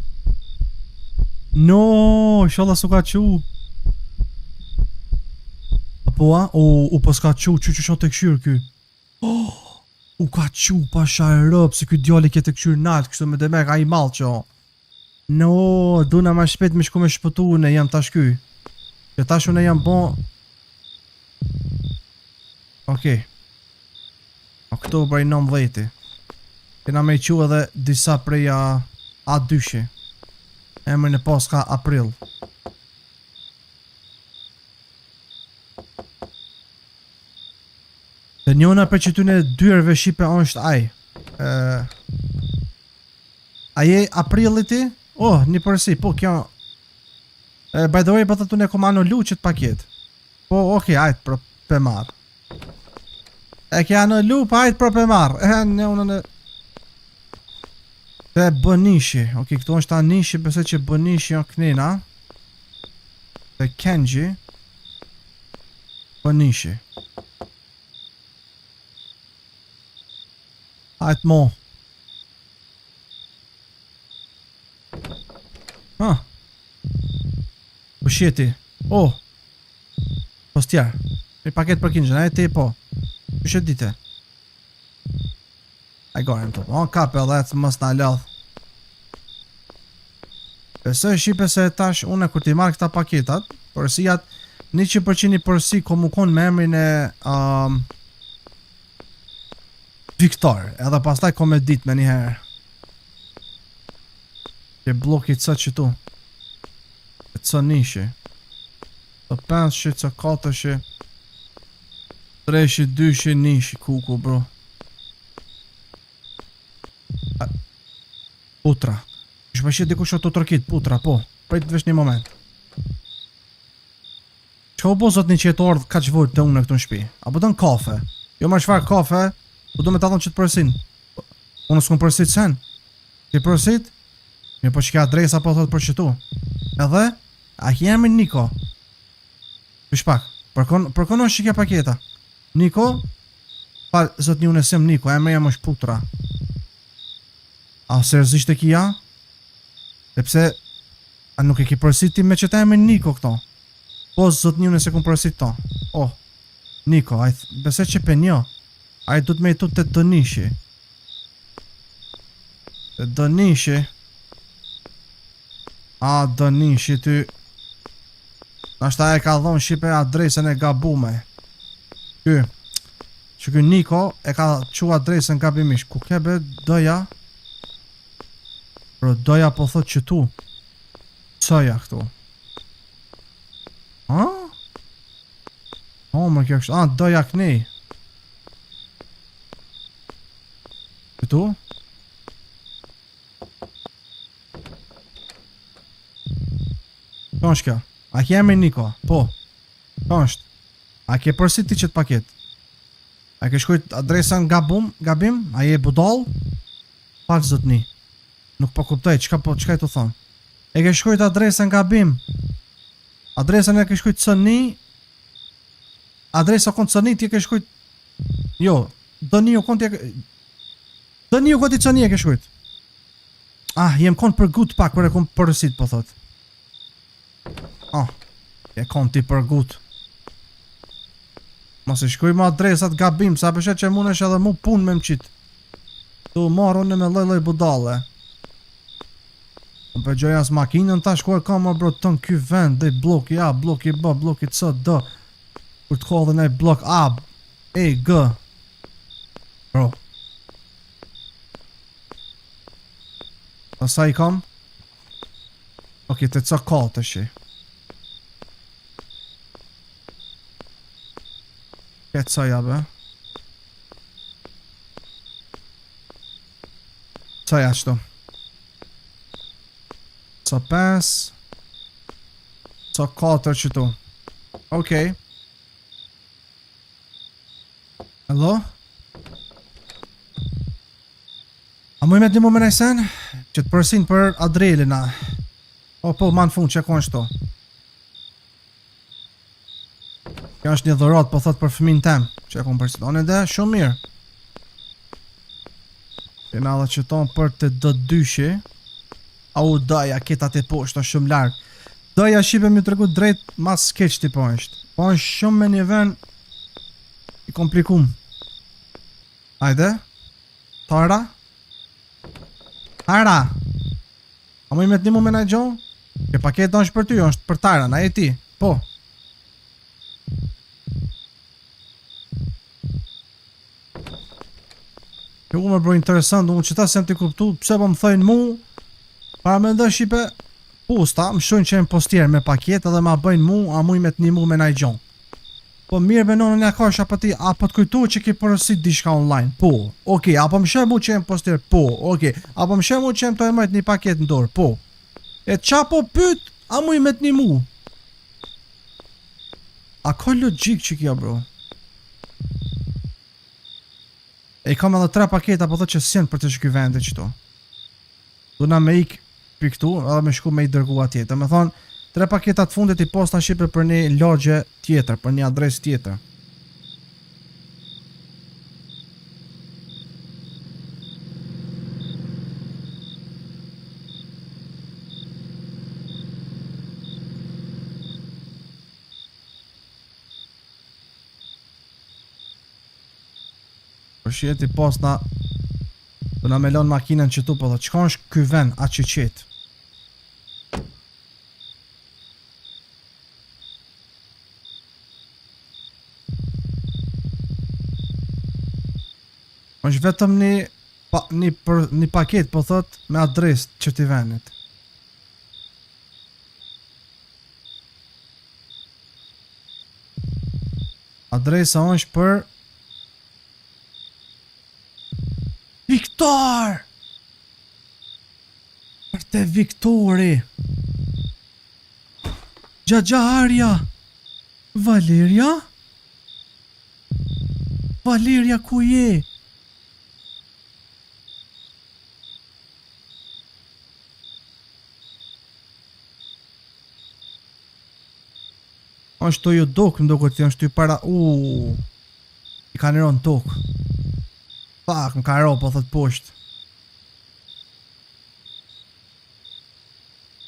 No, sholla s'u ka qu. Apo a? U po s'ka qu, që shot e këshyrë ky. U ka qu pasha e rëpë, se ky djali kje të këshyrë naltë, kështu me demek a i malë që. No, duna ma shpet me shku me shpëtu, ne jam tash ky. Që tash unë jam bon. Okej. Oktobri 19. Kena me i qu edhe disa prej A2-shi. Emrin e pas ka April. Dhe njona për që ty në dyrëve shipe është aj. Aje Aprilli ti? Oh, një përsi, po kjo... by the way, për të të në komano luqet paket. Po, okej, ajtë për për marë. E kja në lup, ajtë për për marë. Në unë në... Dhe bënishi. Okej, këtu është ta nishi, përse që bënishi o knina. Dhe Kenji. Bënishi. Ajtë mo. Ha. Bëshjeti. Oh. Postjar. Një paket për kinxën, a e ti po. Bëshjet dite. A i gorem të po. O, kape edhe të mës në lodh. Besoj shipe se tash une kur ti marrë këta paketat, përsijat 100% i përsi komukon me emrin e Viktor, edhe pastaj kom e dit me njëherë. Ke blokit së që tu. E të nishi. Të 5 të 4 3 2 nishi kuku bro. Putra. Ishë përshit dikush o të tërkit, putra, po. Prejtë vesh një moment. Që u bo zot një qetor ka që vërë të unë në këtu në shpi? Apo të në kafe? Jo më shfarë kafe, po do me të adhon që të përsin. Unë s'kun përsit sen. Ti përsit? Mi po që ka adresa po thotë përqitu. Edhe, a ki jemi Niko? Pishpak, përkonon që kja paketa. Niko? Pa, zot një unë esim Niko, e me jam është putra. A seriozisht e kia? Epse, a nuk e ki përsit ti me që ta jemi Niko këto? Po, zot një unë e se kun përsit to. Oh, Niko, a i bese që pe njo. A i du të me i tu të dënishi. Të dënishi. A, dënishi ty. Nashta e ka dhonë shipe adresën e gabume. Ky. Që ky Niko e ka që adresën gabimish. Ku kebe doja? Pro doja po thot që tu. Soja këtu. Ha? O, më kjo kështë. A, doja kënej. Këtu? Ka është kjo? A ke emri Niko? Po. Ka është? A ke përsit ti qëtë paket? A ke shkujt adresën gabim? A je budal? Falë zotni. Nuk po kuptoj, qka i të thonë? E ke shkujt adresën gabim? Adresën e ke shkujt cëni? Adresa konë cëni ti e ke shkujt? Jo, dëni u konë ti e ke... Dëni u konë ti cëni e ke shkujt? Ah, jem konë për gut pak, kër e konë përësit, po thot. Ah, e konë ti për gut. Mos e shkuj ma adresat gabim, sa përshet që mund është edhe mu pun me më qitë. Tu marru në me loj budale. Më përgjoj as makinën ta shkuar ka ma bro tën ky vend, dhe bloki A, bloki B, bloki C, D. Kur të kohë dhe nej blok A, E, G. Bro. Sa i kam? Ok, të ca ka të shi. Këtë sa jabe. Sa ja qëto. Ca 5. Ca 4 qëto. Ok. Hello? A mu i me të një mu me nejsen? Që të përsin për Adrielina. O po, ma në fund, që ko është to? Kjo është një dhërat, po thot për fëmin tem. Që e kom përsin. Onë edhe, shumë mirë. Kena dhe që tonë për të dëdyshi. Au, doja, kita të poshtë, është shumë largë. Doja shipe mi të regu drejt, mas skeq të po është. Po është shumë me një ven i komplikum. Hajde. Tara. Tara. A mu i me të një mu me në gjohë? Ke paketë është për ty, është për Tara, na e ti. Po. Kjo u me bro interesant, unë që ta sem t'i kuptu, pse po më thëjnë mu, para me ndë shipe, pusta, më shojnë që e më postjerë me paketë edhe ma bëjnë mu, a mu i me të një mu me në gjohë. Po mirë me nonën ja kash apo ti, apo të kujtohet që ke porosit diçka online. Po, okej, apo më shemu që jem poster, po, okej, apo më shemu që jem të e majt një paket në dorë, po. E qa po pyt, a mu i met një mu? A ka logjik që kjo, bro? E kam edhe 3 paketa, po thot që s'jen për të shky vende qëto. Duna me ik për këtu, edhe me shku me i dërgu atje. Të me thonë, 3 paketat fundit i posta shqipe për një logje tjetër, për një adres tjetër. Për shihet i posta, do na me lon makinën që tu, po dhe qka është ky ven, atë që qetë? është vetëm një paket, po thot, me adres që t'i venit. Adresa është për Viktor! Për te Viktori! Gjagjarja! Valeria? Valeria ku je? është të ju dokë, më do këtë është të ju para... I ka nëron tokë. Pak, më ka ro, po thët poshtë.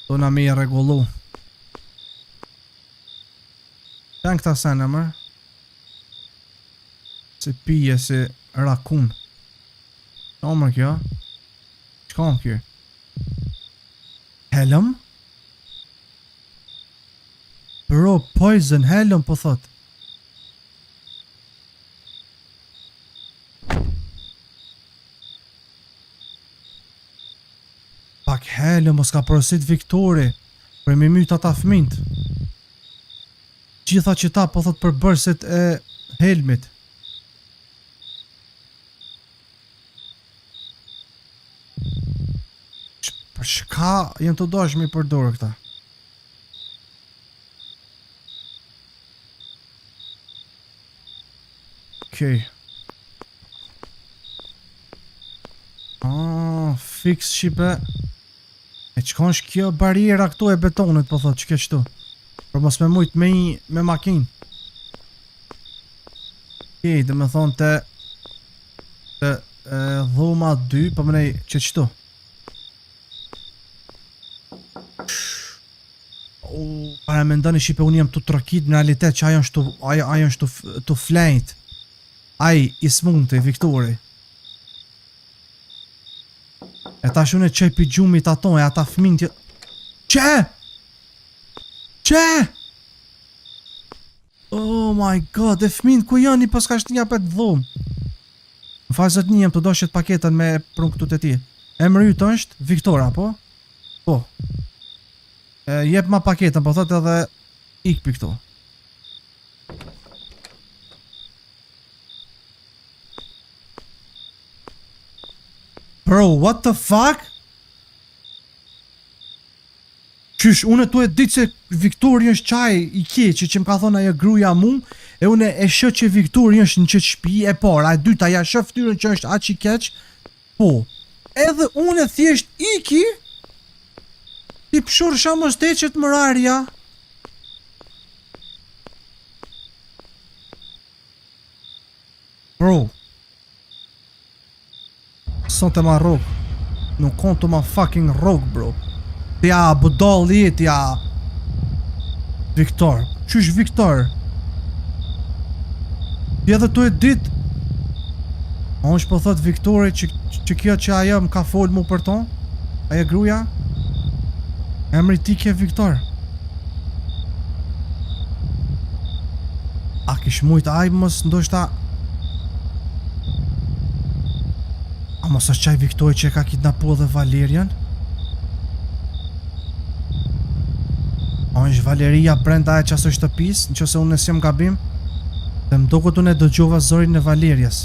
Do na me i regullu. Qenë këta sene, mërë? Si pije, si rakun. Qa mërë kjo? Qka më kjo? Helm? Bro, poison, helm, po thot. Pak helm, mos ka porosit Viktori. Për mi myt ata fmint. Gjitha që ta, po thot, për bërset e helmit. Për shka jenë të dashmi përdorë këta? Okej. Fix shipe. E qka është kjo bariera këtu e betonit, po thot, që kjo qëtu? Për mos me mujt me makin. Okej, dhe me thonë të dhuma 2, po mënej që qëtu. Para me ndoni shipe unë jem të trokit në realitet që ajo është të flejt. Ai i smunte Viktori. E ta shune qej pi gjumit ato e ata fmin tje... Qe? Qe? Oh my god, e fmin ku janë i pas ka shtënja për të dhum. Në fazët një jem të doshet paketën me prun këtu të ti. Emri ytë është Viktora, po? Po. Jep ma paketën, po thot edhe ik pi këtu. Bro, what the fuck? Qysh, une tu e ditë se Viktori është qaj i keqi që më ka thonë ajo gruja mu, e une e shë që Viktori është në qëtë shpi e para, e dyta ja shë ftyrën që është aq i keq. Po, edhe une thjesht iki, ti pëshur shamës te qëtë mërarja. Bro. Son të ma rog. Nuk kon të ma fucking rog, bro. Tja budalli, tja Viktor. Qysh Viktor? Ti edhe tu e dit. A është po thot Viktori që kjo që ajo më ka fol mu për ton? Ajo gruja? Emri ti ke Viktor. A kish mujt aj mos ndoshta... A mos është qaj Viktori që e ka kidnapu dhe Valerian? A është Valeria brenda e qasë shtëpis, në që se unë nësjem gabim? Dhe më duket unë e dëgjova zërin e Valerias.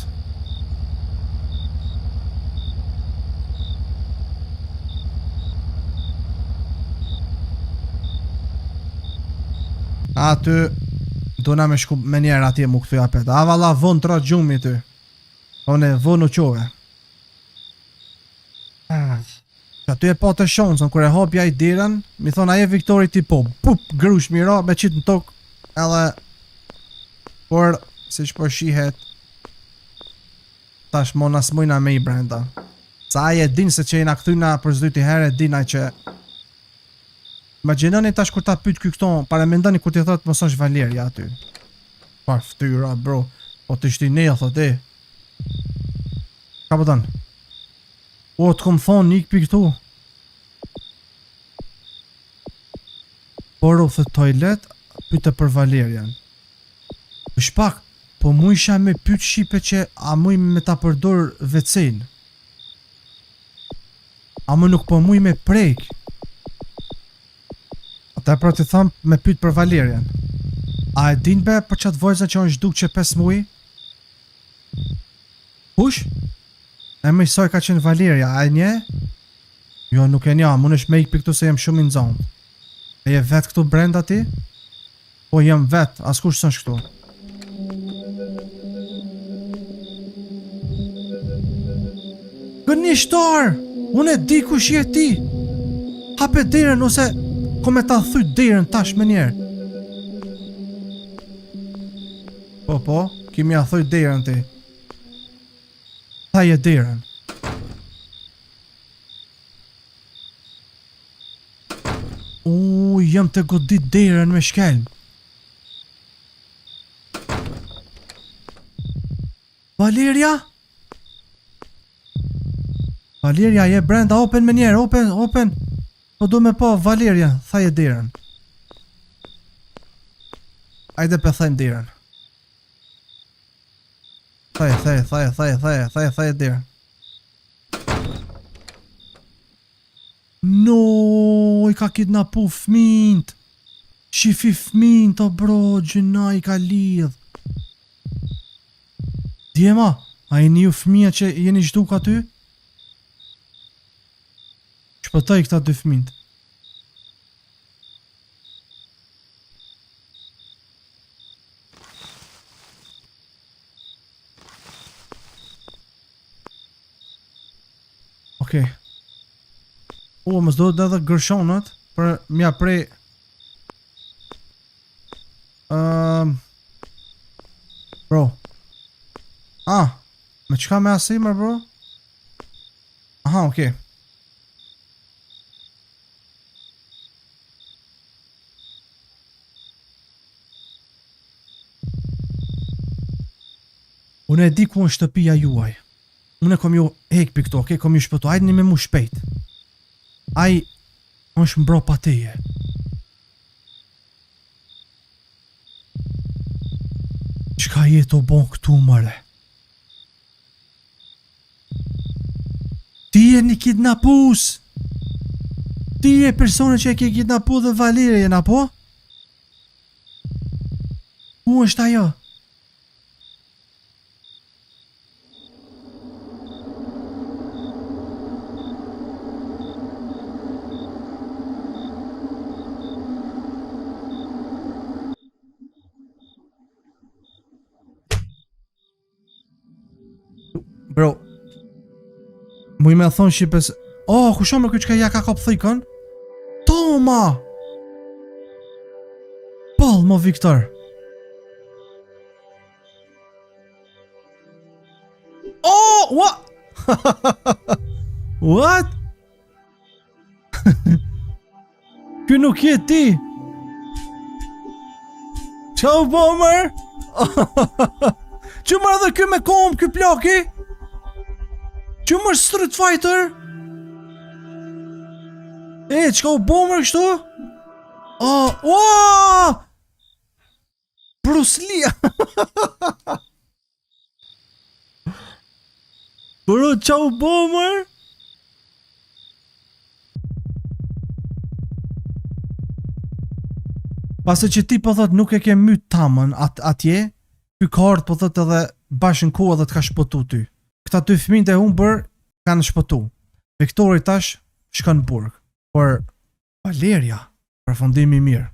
Aty dona me shku me njerë atje mu këthuja pet. A valla von tra gjumi ty. One von u qove. Aty e pa të shonsën, kër e hapja i dirën, mi thonë aje Viktori ti po, pup, grush mira, me qitë në tokë, edhe, por, si që po shihet, tash mona s'mujna me i brenda. Sa aje din se që jena këthyna për zdyti herë, dinaj që, imaginoni tash kur ta pyt ky këto, paramendoni kur ti thot mos është Valeria aty. Pa ftyra, bro, po të shti ne, thot e. Ka po thënë? O, të kom thonë nik për këtu. Por u thë toilet, pyte për Valerian. Shpak, po mu isha me pyt shipe që a mu me ta përdur vecin. A mu nuk po mu me prejk. Ata pra të thamë me pyt për Valerian. A e din be për qatë vojzën që është duk që 5 muj? Kush? E më isoj ka qenë Valeria, a e nje? Jo, nuk e nja, mun është me ik për këtu se jem shumë i nëzonë. E je vetë këtu brenda ti? Po jem vetë, askush së është këtu. Gënishtar! Unë e di kush je ti! Hape derën ose kome ta thyt derën tash me njerë. Po, kimi a thyt derën ti. Tha je derën. Jam të godit derën me shkelm. Valeria? Valeria, je brenda, open me njerë, open. Po du me po, Valeria, tha je derën. Ajde pe thajmë derën. Thaje derën. No, i ka kidnapu fmint. Shifi fmint, o bro, gjëna i ka lidh. Djema, a i një fmija që jeni zhduk aty? Shpëtoj këta 2 fmint. Okej. Mos do të edhe gërshonët për mja prej bro. Me qka me asimër, bro? Aha, okej. Unë e di ku është shtëpia juaj. Unë e kom ju hek për këto, kom ju shpëtu, ajde një me mu shpejt. Ai është mbro pa teje. Qka jetë o bon këtu, mëre? Ti e një kidnapus! Ti e persone që e ke kidnapu dhe Valeria, apo? Ku është ajo? Bro, mu i me thonë shqipës. Ku shumë me këtë që ja ka kap thikën? Toma! Pall, mo Viktor. What? What? Ky nuk je ti. Ciao, bomber. Që më edhe ky me kom, ky plaki? Që më Street Fighter? Qka u bomber kështu? Bruce Lee! Bro, qa u bomber? Pase që ti po thot nuk e ke myt tamën atje, Ky ka ardhur po thotë edhe bashkë në kohë dhe të ka shpëtu ty. Këta dy fëmijë e humbur kanë shpëtu. Viktori tash shkon në burg. Por Valeria, përfundimi i mirë.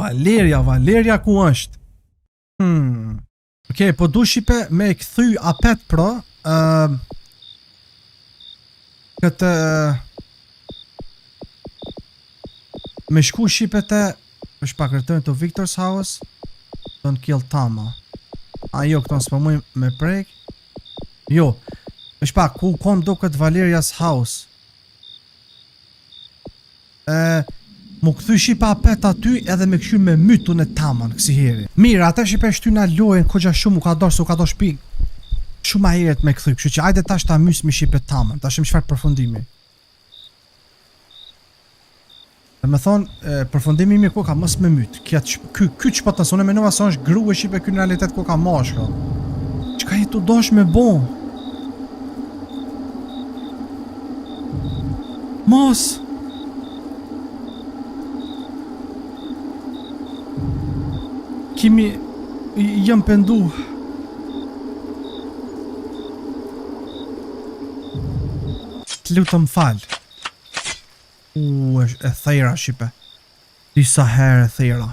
Valeria ku është? Okej, po du shipe me kthy apet pro këtë me shku shipe të është pak return to Victor's house. Don't kill Tama. Jo, këto s'po muj me prek. Jo, është pak ku kom do këtë Valeria's house. Mu këthy shipa apet aty edhe me këshy me mytu në Taman kësi heri. Mirë, ata shipe shtyna lojen kogja shumë u ka dosh pi shumë a heret me këthy, kështu që ajde tash ta mys me shipe Taman, ta shumë qëfar përfundimi. Dhe me thonë, përfundimi mi ku ka mës me myt, ky që pëtë nësone me nova sa është gru e shipe ky në realitet ku ka mashka. Që ka jetu dosh me bon? Mos! Kimi jam pendu. Të lutëm fal. E thejra shipe. Disa herë e thejra.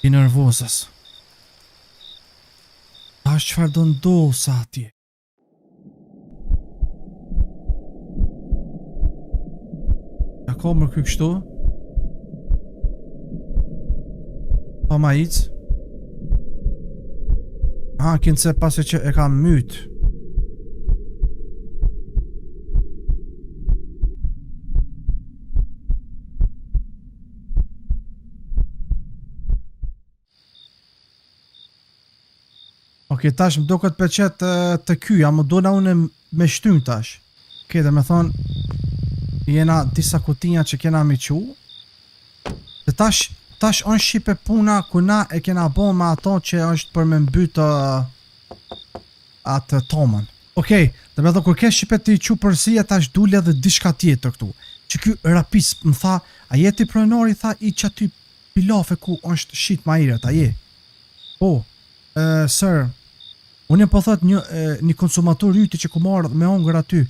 I nervozës. Ta është qëfar do ndohë sa atje. Ja ka më kështu. Pa ma ic. Kinë se pasi që e kam myt. Oke, tash më do këtë peqet të kyja, më do na unë me shtym tash. Oke, dhe me thonë, jena disa kutinja që kena mi qu. Dhe tash është shipe puna ku na e kena bo me ato që është për me mbytë atë Tomën. Okej, dhe me thonë, kur ke shipe të i qu përsi e tash dule dhe dishka tjetër këtu. Që ky rapis më tha, a jeti pronori, tha, i që aty pilafe ku është shit ma iret, a je? Po, sir, unë po thot një konsumator yti që ku marrë me ongër aty,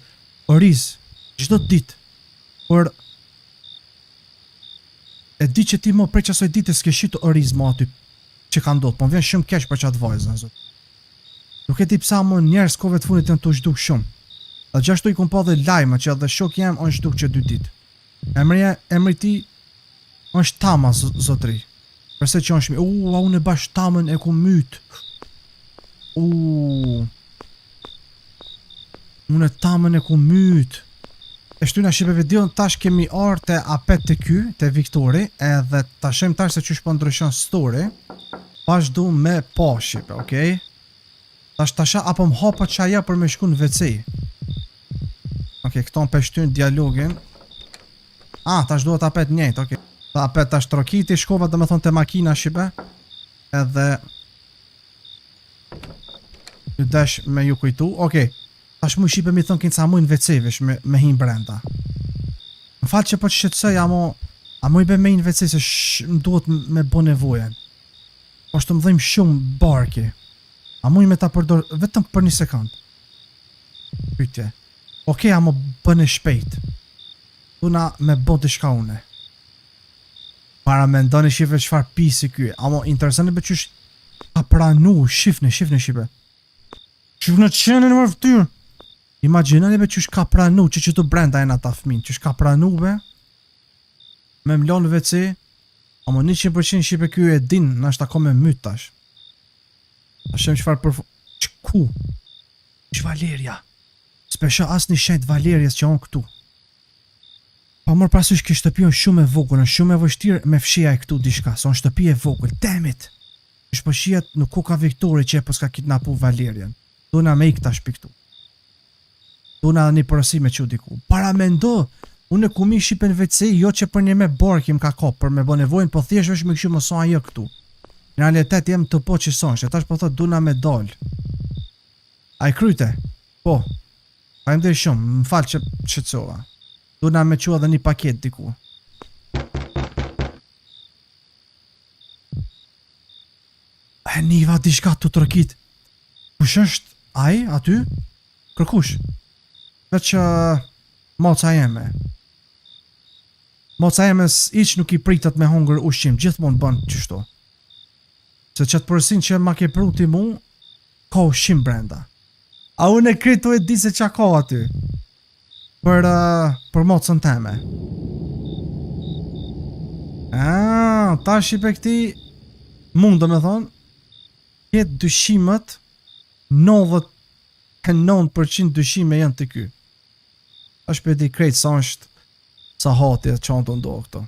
oriz, çdo ditë, por e di që ti më prej qasoj ditë s'ke shitu oriz më aty që ka ndodhë, po më vjen shumë keq për qatë vajzën, zot. Nuk e ti psa më njerës kove të funit të në të zhduk shumë. Dhe gjashtu i kom pa dhe lajma që edhe shok jem është zhduk që 2 ditë. Emri ti është Tama, zotri. Përse që është mi, a unë e bash Tamën e ku myt. Unë e Tamën e ku myt. E shtyna shipe video tash kemi arë të apet të ky, të Viktori, edhe ta shem tash se qysh po ndryshon story, vazhdu me pa shipe, okej? Tash tasha apo më hapa qaja për me shku në WC. Okej, këto më peshtyn dialogin. Tash duhet apet njejt, okej. Ta apet tash trokiti, shkova dhe me thonë të makina shipe, edhe ju desh me ju kujtu, okej. Tash mu shipe mi thonë kinë sa mujnë WC-vesh me hinë brenda. Më falë që po që shqetsoj, a mu i be me hinë WC se më duhet me bo nevojen. Po shtë më dhejmë shumë barki. A mu i me ta përdor vetëm për 1 sekund. Pytje. Okej, a mu bëne shpejt. Duna me bo të shka une. Para me ndoni shipe qfar pisi kjo. A mu interesant e be qysh ka pranu, shifne shipe. Shifne qenë në mërë ftyrë. Imaginani be qysh ka pranu që të brenda e në ta fmin, qysh ka pranu be me mlon WC, ama 100% shipe kjo e din, në është ako me myt tash. A shem qëfar ku? Që Valeria? S'pesha as një shenjt Valerias që onë këtu. Pa mor prasysh ki shtëpi on shumë e vogël, është shumë e vështirë me fshia e këtu dishka, se on shtëpi e vogël, damn. Është po shihet nuk ku ka Viktori që e po s'ka kidnapu Valerian. Dona me ik tash pi këtu. Duna një përësi me që diku. Para me ndo, unë e ku mi shipen WC, jo që për një me barkim ka kop, për me bo nevojnë, po thjesht vesh me këshu më son ajo këtu. Në realitet jem të po që son, që tash po thot duna me dal. A i kryte? Po. Pa im dhe shumë, më falë që qëtësova. Duna me që edhe një paket diku. E niva diçka të trokit. Kush është ai aty? Kërkush? Veç moca jeme. Moca jeme iq nuk i pritet me hongër ushqim, gjithmonë bën qështu. Se qatë përsin që ma ke pruti mu, ka ushqim brenda. A unë e kritu e di se qa ka aty. Për mocën teme. Tash i pe këti mund do me thonë, jetë dyshimet 99% dyshime janë të ky. Tash pe di krejt sa është sa hati e qanë të ndohë këto.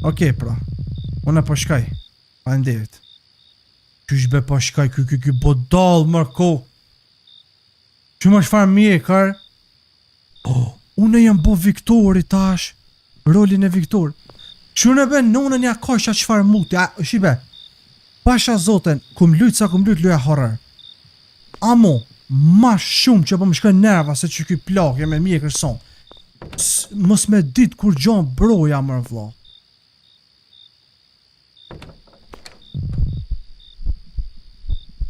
Okej, pra. Unë e po shkaj. Faleminderit. Qysh be po shkaj ky bodall mërko. Që më shfarë mjekar. Unë jam bo Viktori tash. Rolin e Viktor. Që në be nonën ja kasha qfar muti. Shibe. Pasha zoten, kum lujt sa kum lujt luja horror. Amo, ma shumë që po më shkën nerva se që ky plakje me mjekër son. Mos me dit kur gjon broja mër vlla.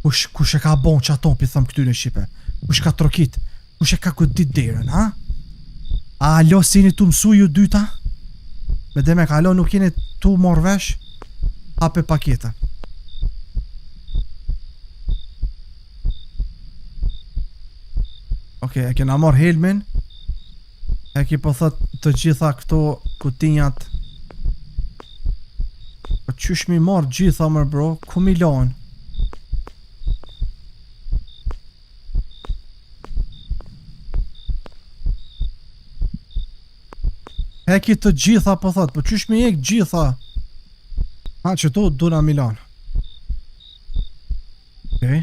Kush e ka bon që aton pi thëm këtyre Shqipe? Kush ka trokit? Kush e ka këtë dit derën, ha? A alo si jeni tu mësu ju dyta? Me demek, alo nuk jeni tu mor vesh? Hape paketa. Okej, e kena mor helmin. E ki po thot të gjitha këto kutinjat. Po qysh mi mor gjitha mër bro? Ku mi lanë? Heki të gjitha po thot, po qysh me jek gjitha? Ha që tu duna Milan. Okej.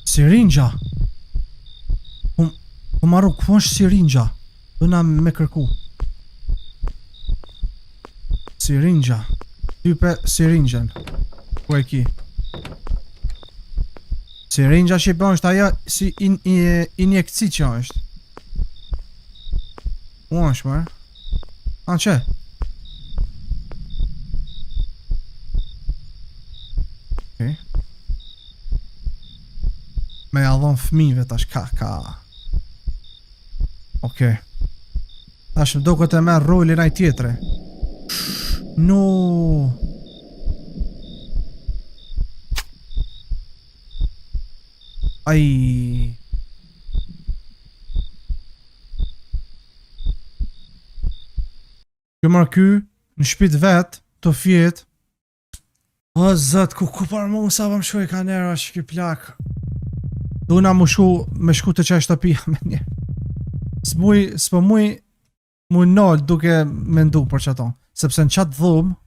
Sirinja. Po marru ku është sirinja? Duna me kërku. Sirinja. Type sirinjen. Ku e ki? Sirinja shqipon është aja si injekci që është. U është mërë? A që? Okay. Me adhon fmive tash ka. Okej. Tash më do këtë e merë rolin aj tjetre. No. Ai. Kjo marrë ky në shpit vet të fjet. O zët, ku par mu sa vëm shkoj ka nera që ki plak. Duna mu shku me shku të qaj shtëpia me një. S'po muj mu nol duke me ndu për që ato. Sepse në qatë dhum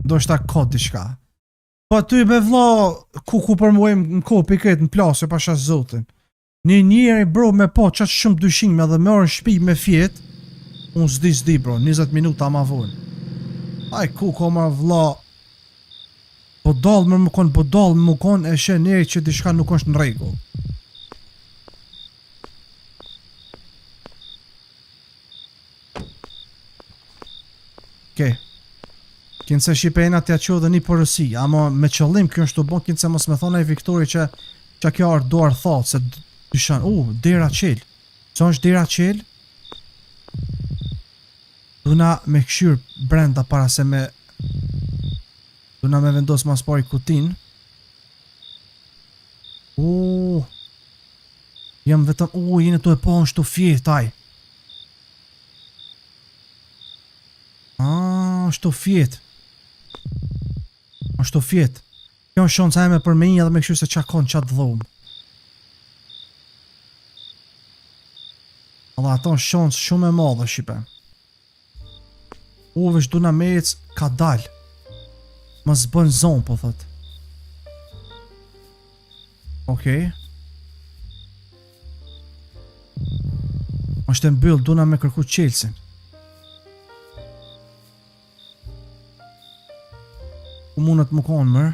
do shta kod diçka. Po ty be vlla ku për muajm në kopi këtë në plasë pasha zotin. Një njeri bro me po qatë shumë dyshime dhe me orën shpi me fjet. Unë zdi bro, 20 minuta ma vonë. Aj ku ma vlla. Bodall më kon e shë njeri që diçka nuk është në rregull. Okej. Kinse shqipejna t'ja qo dhe një përësi, ama me qëllim kjo është të bon kinse mos me thona i Viktori që kjo arë duar thotë, se dyshan, dera qel. Që është dera qel? Duna me këshyr brenda para se me... Duna me vendos mas pari kutin. Jam vetëm, jene të e po në shtu fjetaj. Shtu fjet. Shtu fjet. Kjo është shonë sa e me për me një dhe me këshyr se qa konë qatë dhom. Dhe ato në shonë shumë e madhe Shqipe. Vesh duna me ec ka dal. Më zbën zonë po thot. Okej. Është e mbyll duna me kërku qelsin. Ku mundet më konë mërë?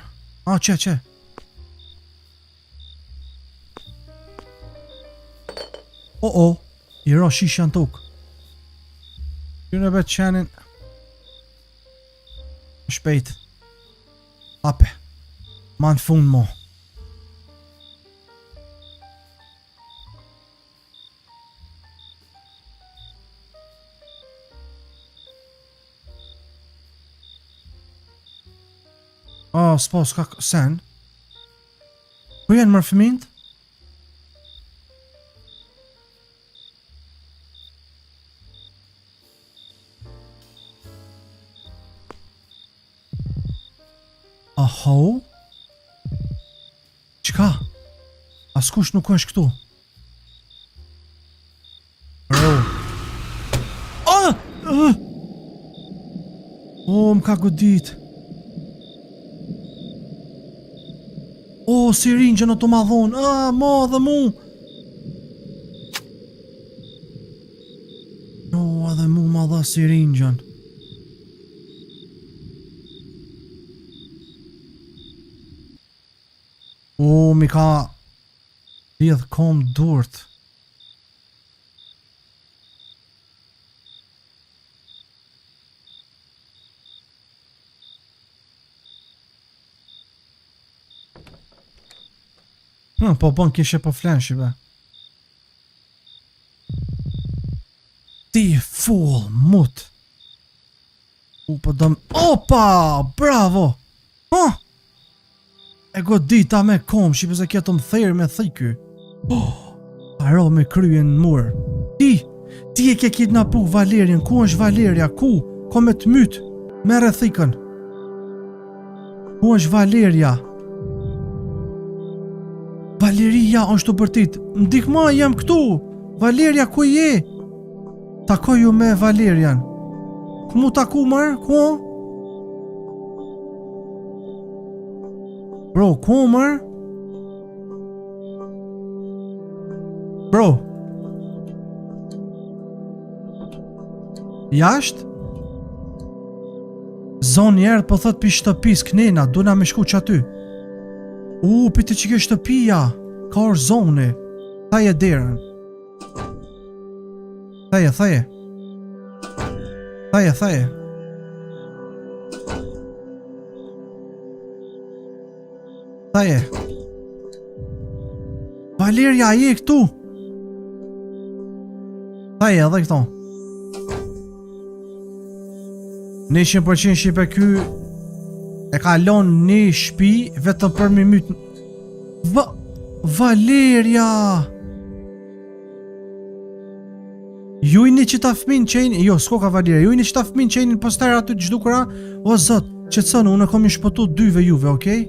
Që? I ro shisha në tuk. Kynë bet qenin. Shpejt. Hape. Ma në fund mo. S'po, s'ka sen. Ku janë mërë fëmijët? Aho? Qka? Askush nuk është këtu. Më ka godit. Sirinjën o të madhon. Ma dhe mu. Edhe mu ma dha sirinjën. Mi ka lidh kom durt. Po bën kishe po flen shive. Ti full mut. Po dëm. Opa! Bravo! E godita me kom, shipe se kjetë më thejrë me thejky. Paro me kryen në mur. Ti e ke kidnapu Valerian, ku është Valeria, ku? Ko me të mytë, me rethikën. Ku është Valeria? Valeria është të bërtit, ndikma jam këtu. Valeria ku je? Takoju me Valerian. Ku mu taku mërë, ku? Bro, ku mërë? Bro. Jashtë? Zoni erë po thot pi shtëpis kënena, duna me shku që aty. Pite që ke shtëpia. Ka orë zoni. Thaje derën. Thaje. Valeria, je këtu. Thaje edhe këto. 100% shipe ky e ka lon një shpi vetëm për mi mytë. Valeria! Jujni që ta fmin qenin. Jo, s'ko ka Valeria. Jujni që ta fmin qenin poster aty të gjhdukura. O zot, që të sënë, unë e kom i shpëtu dyve juve, okej?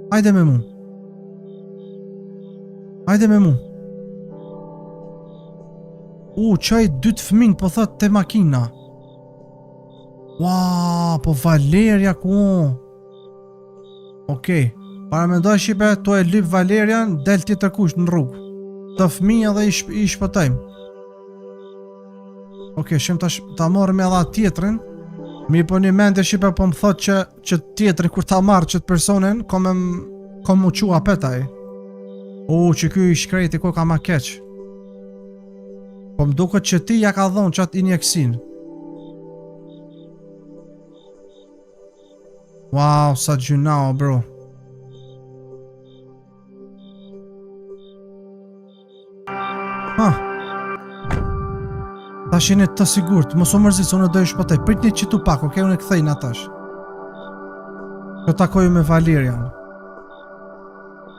Hajde me mu. Qaj 2 fëmin po thot te makina. Po Valeria ku? Okej. Para me ndoj shipe, to e lyp Valerian, del tjetër kusht në rrugë. Të fëmija dhe i shpëtojmë. Okej, shem ta morëm edhe atë tjetërin. Mi po një mente shipe po më thot që tjetërin kur ta marrë që të personin, kom mu qua petaj. Që ky i shkrejti ko ka ma keq. Po më duket që ti ja ka dhonë qatë injeksin. Wow, sa gjynao, bro. Ta shini të sigurt, mos o mërzit, unë e dojë shpëtaj. Pritni qitu pak, okej, unë e këthej në atash. Kjo takoju me Valerian.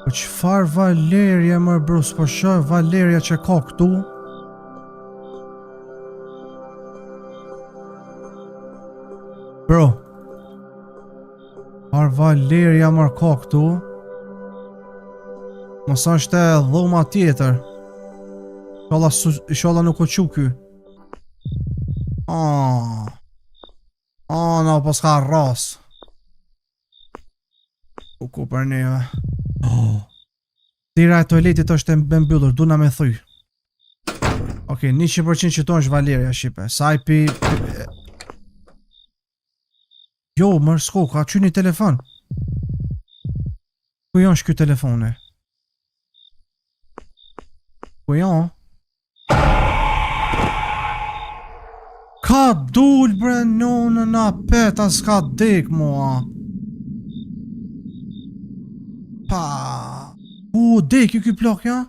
Po qëfar Valeria, mërë bro, s'po shë Valeria që ka këtu? Bro. Qëfar Valeria mërë ka këtu? Mos është e dhoma tjetër. Isholla nuk o quky. No, po s'ka ras. Ku për neve. Tira e toaletit është e mbyllur, duna me thuj. Okej, 100% që to është Valeria shipe. Sajpi... Jo, mërë s'ko, ka që një telefon. Ku janë shky telefone? Ku janë? Ka dul bre nonë na peta s'ka dek mua. Pa. Dek ju ky plak ja?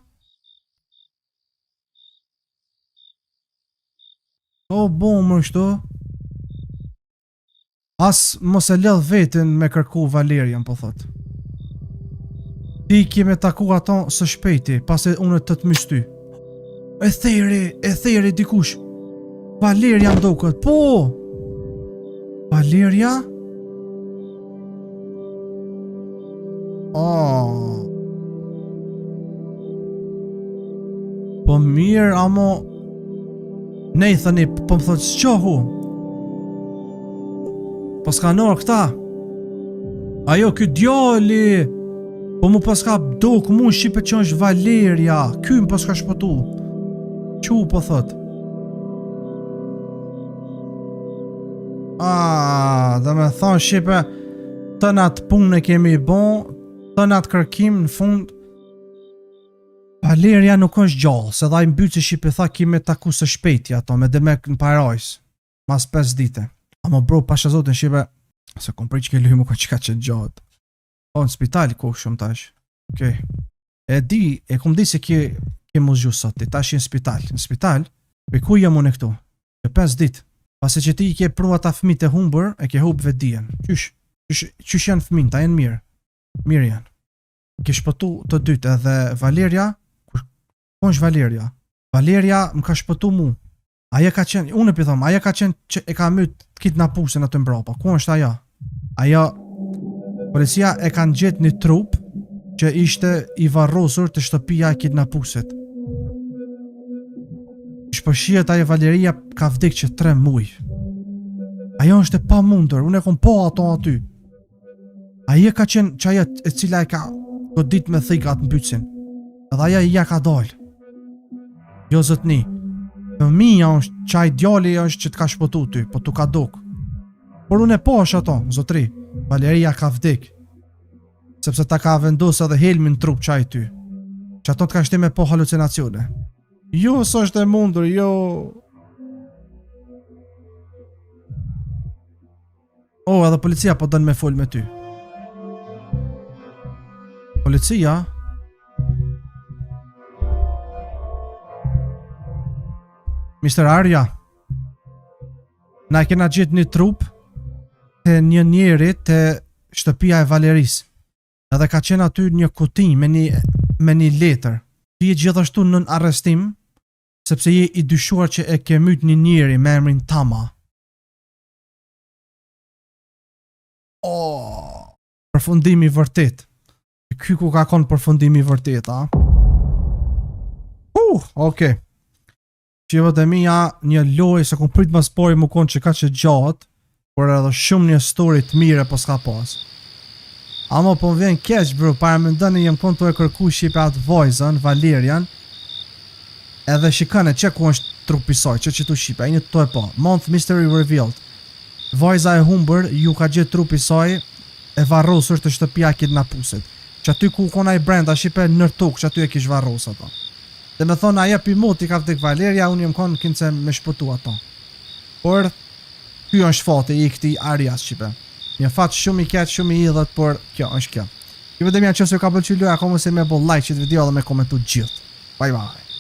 O bom më shto. As mos e lëdh veten me kërku Valerian po thot. Ti kime taku ato së shpejti, pasi unë të mysty. E theri dikush. Valeria mdokët, po! Valeria? Oh. Po mirë, amo... Ne i thëni, po më thotë s'qohu. Po s'ka nërë këta. Ajo, ky djali... Po mu pas ka dok mu shqipe që është Valeria. Ky më pas ka shpëtu. Qu po thot. Dhe me thonë shqipe, të natë punë e kemi i bon, të natë kërkim në fund. Valeria nuk është gjallë, se dha i mbytë që shqipe tha kime taku së shpejti ato, me demek në parajs. Mas 5 dite. Amo bro, pasha zotin shqipe, se kom prej që ke luj më ko qka që gjatë. O, në spitali kohë shumë tash. Okej. E kom di se ke mu zgju sot, tash në spital. Në spital, pe ku jam unë këtu? Për 5 dit. Pasi që ti i ke prua ta fëmijët e humbër, e ke hub vetdijen. Qysh janë fëmijët, ta janë mirë. Mirë janë. Ke shpëtu të dytë edhe Valeria. Ku është Valeria? Valeria më ka shpëtu mu. Aja ka qenë, unë e pithom, aja ka qenë që e ka myt kidnapusin atë mbrapa. Ku është aja? Aja... Policia e kanë gjetë një trup që ishte i varrosur të shtëpia e kidnapusit. Shpërshiet ajo Valeria ka vdek që 3 muj. Ajo është e pa mundur, unë e kom po ato aty. Aja ka qenë që aja e cila e ka godit me thika atë mbytsin. Edhe aja i ja ka dalë. Jo zëtni, fëmija është që aj djali është që t'ka shpëtu ty, po t'u ka dok. Por unë e po është ato, zotri. Valeria ka vdek. Sepse ta ka vendosë edhe helmin trup qaj ty. Që ato t'ka shti me po halucinacione. Jo, së është e mundur, jo... O, edhe policia po dënë me fol me ty. Policia? Mr. Arya? Na e kena gjithë një trup të një njeri të shtëpia e Valeris. Edhe ka qenë aty një kuti me një letër. Ti je gjithashtu nën arrestim, sepse je i dyshuar që e ke myt një njeri me emrin Tama. Përfundimi vërtet. Ky ku ka konë përfundimi vërtet, a? Okej. Qivët e mija një loj, se kom prit më spori më konë që ka që gjatë, por edhe shumë një story të mire po s'ka pas. Amo po më vjen keq bro, para me ndëni jem konë të e kërku shqipe atë vojzën, Valerian, edhe shikane që ku është trupi saj, që tu shqipe, e një të e po, Month Mystery Revealed. Vojza e humbër ju ka gjithë trupi saj e varrosur të shtëpia kidnapusit, që aty ku kona i brenda shqipe nër tokë, që aty e kish varros ato. Dhe me thonë aja pimoti ka vdek Valeria, unë jem konë kinë se me shpëtu ato. Por, ky është fati i këtij Arias shqipe. Një fat shumë i keq, shumë i idhët, por kjo është kjo. Ju vetëm janë që se ka pëlqyer loja, komo se me bo like që video dhe me komentu gjithë. Bye bye.